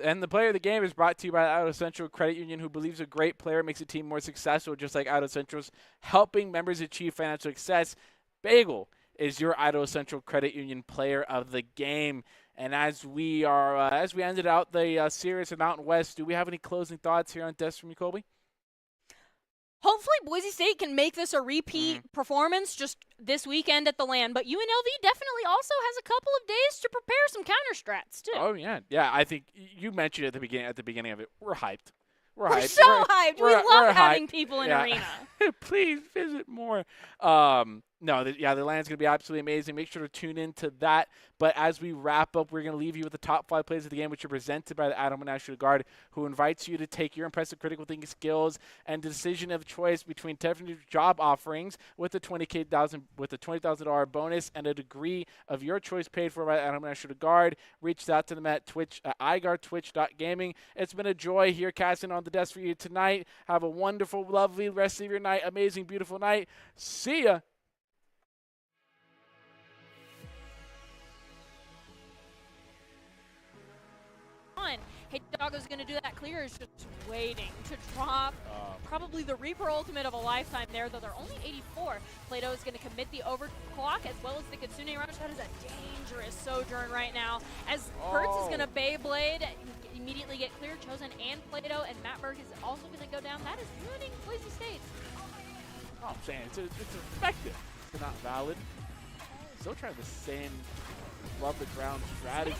Speaker 1: And the player of the game is brought to you by Auto Central Credit Union, who believes a great player makes a team more successful, just like Auto Central's helping members achieve financial success. Bagel is your Auto Central Credit Union player of the game. And as we ended out the series of Mountain West, do we have any closing thoughts here on Deaths from you, Colby?
Speaker 2: Hopefully Boise State can make this a repeat performance just this weekend at the LAN, but UNLV definitely also has a couple of days to prepare some counter strats too.
Speaker 1: Oh yeah. I think you mentioned at the beginning of it. We're hyped. We're
Speaker 2: hyped.
Speaker 1: So
Speaker 2: hyped. We love having people in arena.
Speaker 1: Please visit more. The LAN's going to be absolutely amazing. Make sure to tune into that. But as we wrap up, we're going to leave you with the top 5 plays of the game, which are presented by the Adam National Guard, who invites you to take your impressive critical thinking skills and decision of choice between different job offerings with a $20,000 bonus and a degree of your choice paid for by the Adam National Guard. Reach out to them at Twitch at iGuardTwitch.gaming. It's been a joy here casting on the desk for you tonight. Have a wonderful, lovely rest of your night. Amazing, beautiful night. See ya.
Speaker 2: Hey, Doggo's going to do that. Clear is just waiting to drop probably the Reaper ultimate of a lifetime there, though they're only 84. Plato is going to commit the overclock as well as the Kitsune Rush. That is a dangerous Sojourn right now. As Hertz is going to Beyblade, immediately get Clear, Chosen, and Plato, and Matt Berg is also going to go down. That is ruining Boise State.
Speaker 1: Oh, I'm saying it's effective. It's not valid. Still trying the same above the ground strategy.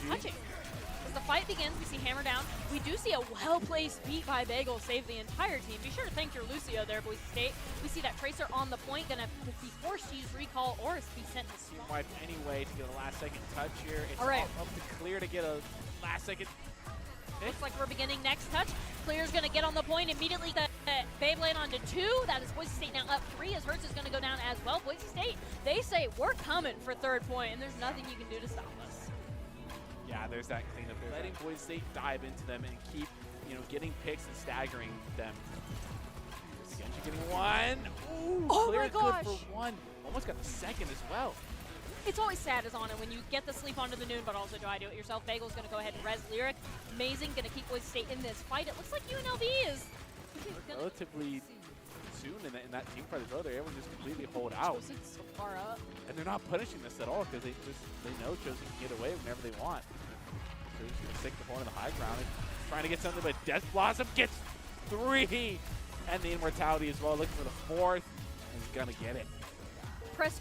Speaker 2: As the fight begins, we see Hammer down. We do see a well-placed beat by Bagel save the entire team. Be sure to thank your Lucio there, Boise State. We see that Tracer on the point, gonna be forced to use recall or be sent to spawn.
Speaker 1: Wipe anyway to get a last-second touch here. It's
Speaker 2: all right.
Speaker 1: Up to Clear to get a last-second.
Speaker 2: Looks like we're beginning next touch. Clear's gonna get on the point immediately. The Beyblade onto 2. That is Boise State now up 3 as Hertz is gonna go down as well. Boise State, they say we're coming for 3rd point, and there's nothing you can do to stop us.
Speaker 1: Yeah, there's that cleanup there. Letting Boise State dive into them and keep, getting picks and staggering them. Genji getting one. Ooh,
Speaker 2: Oh
Speaker 1: clear
Speaker 2: my gosh.
Speaker 1: good for one. Almost got the second as well.
Speaker 2: It's always sad as Anna when you get the sleep onto the noon, but also do I do it yourself. Bagel's going to go ahead and res Lyric. Amazing, going to keep Boise State in this fight. It looks like UNLV is
Speaker 1: Relatively soon in that team fight as well. They're able to just completely hold out.
Speaker 2: Chosen's so far up.
Speaker 1: And they're not punishing this at all because they know Chosen can get away whenever they want. So they're just going to stick the point on the high ground and trying to get something, but Death Blossom gets 3. And the Immortality as well, looking for the 4th, and he's going to get it.
Speaker 2: Press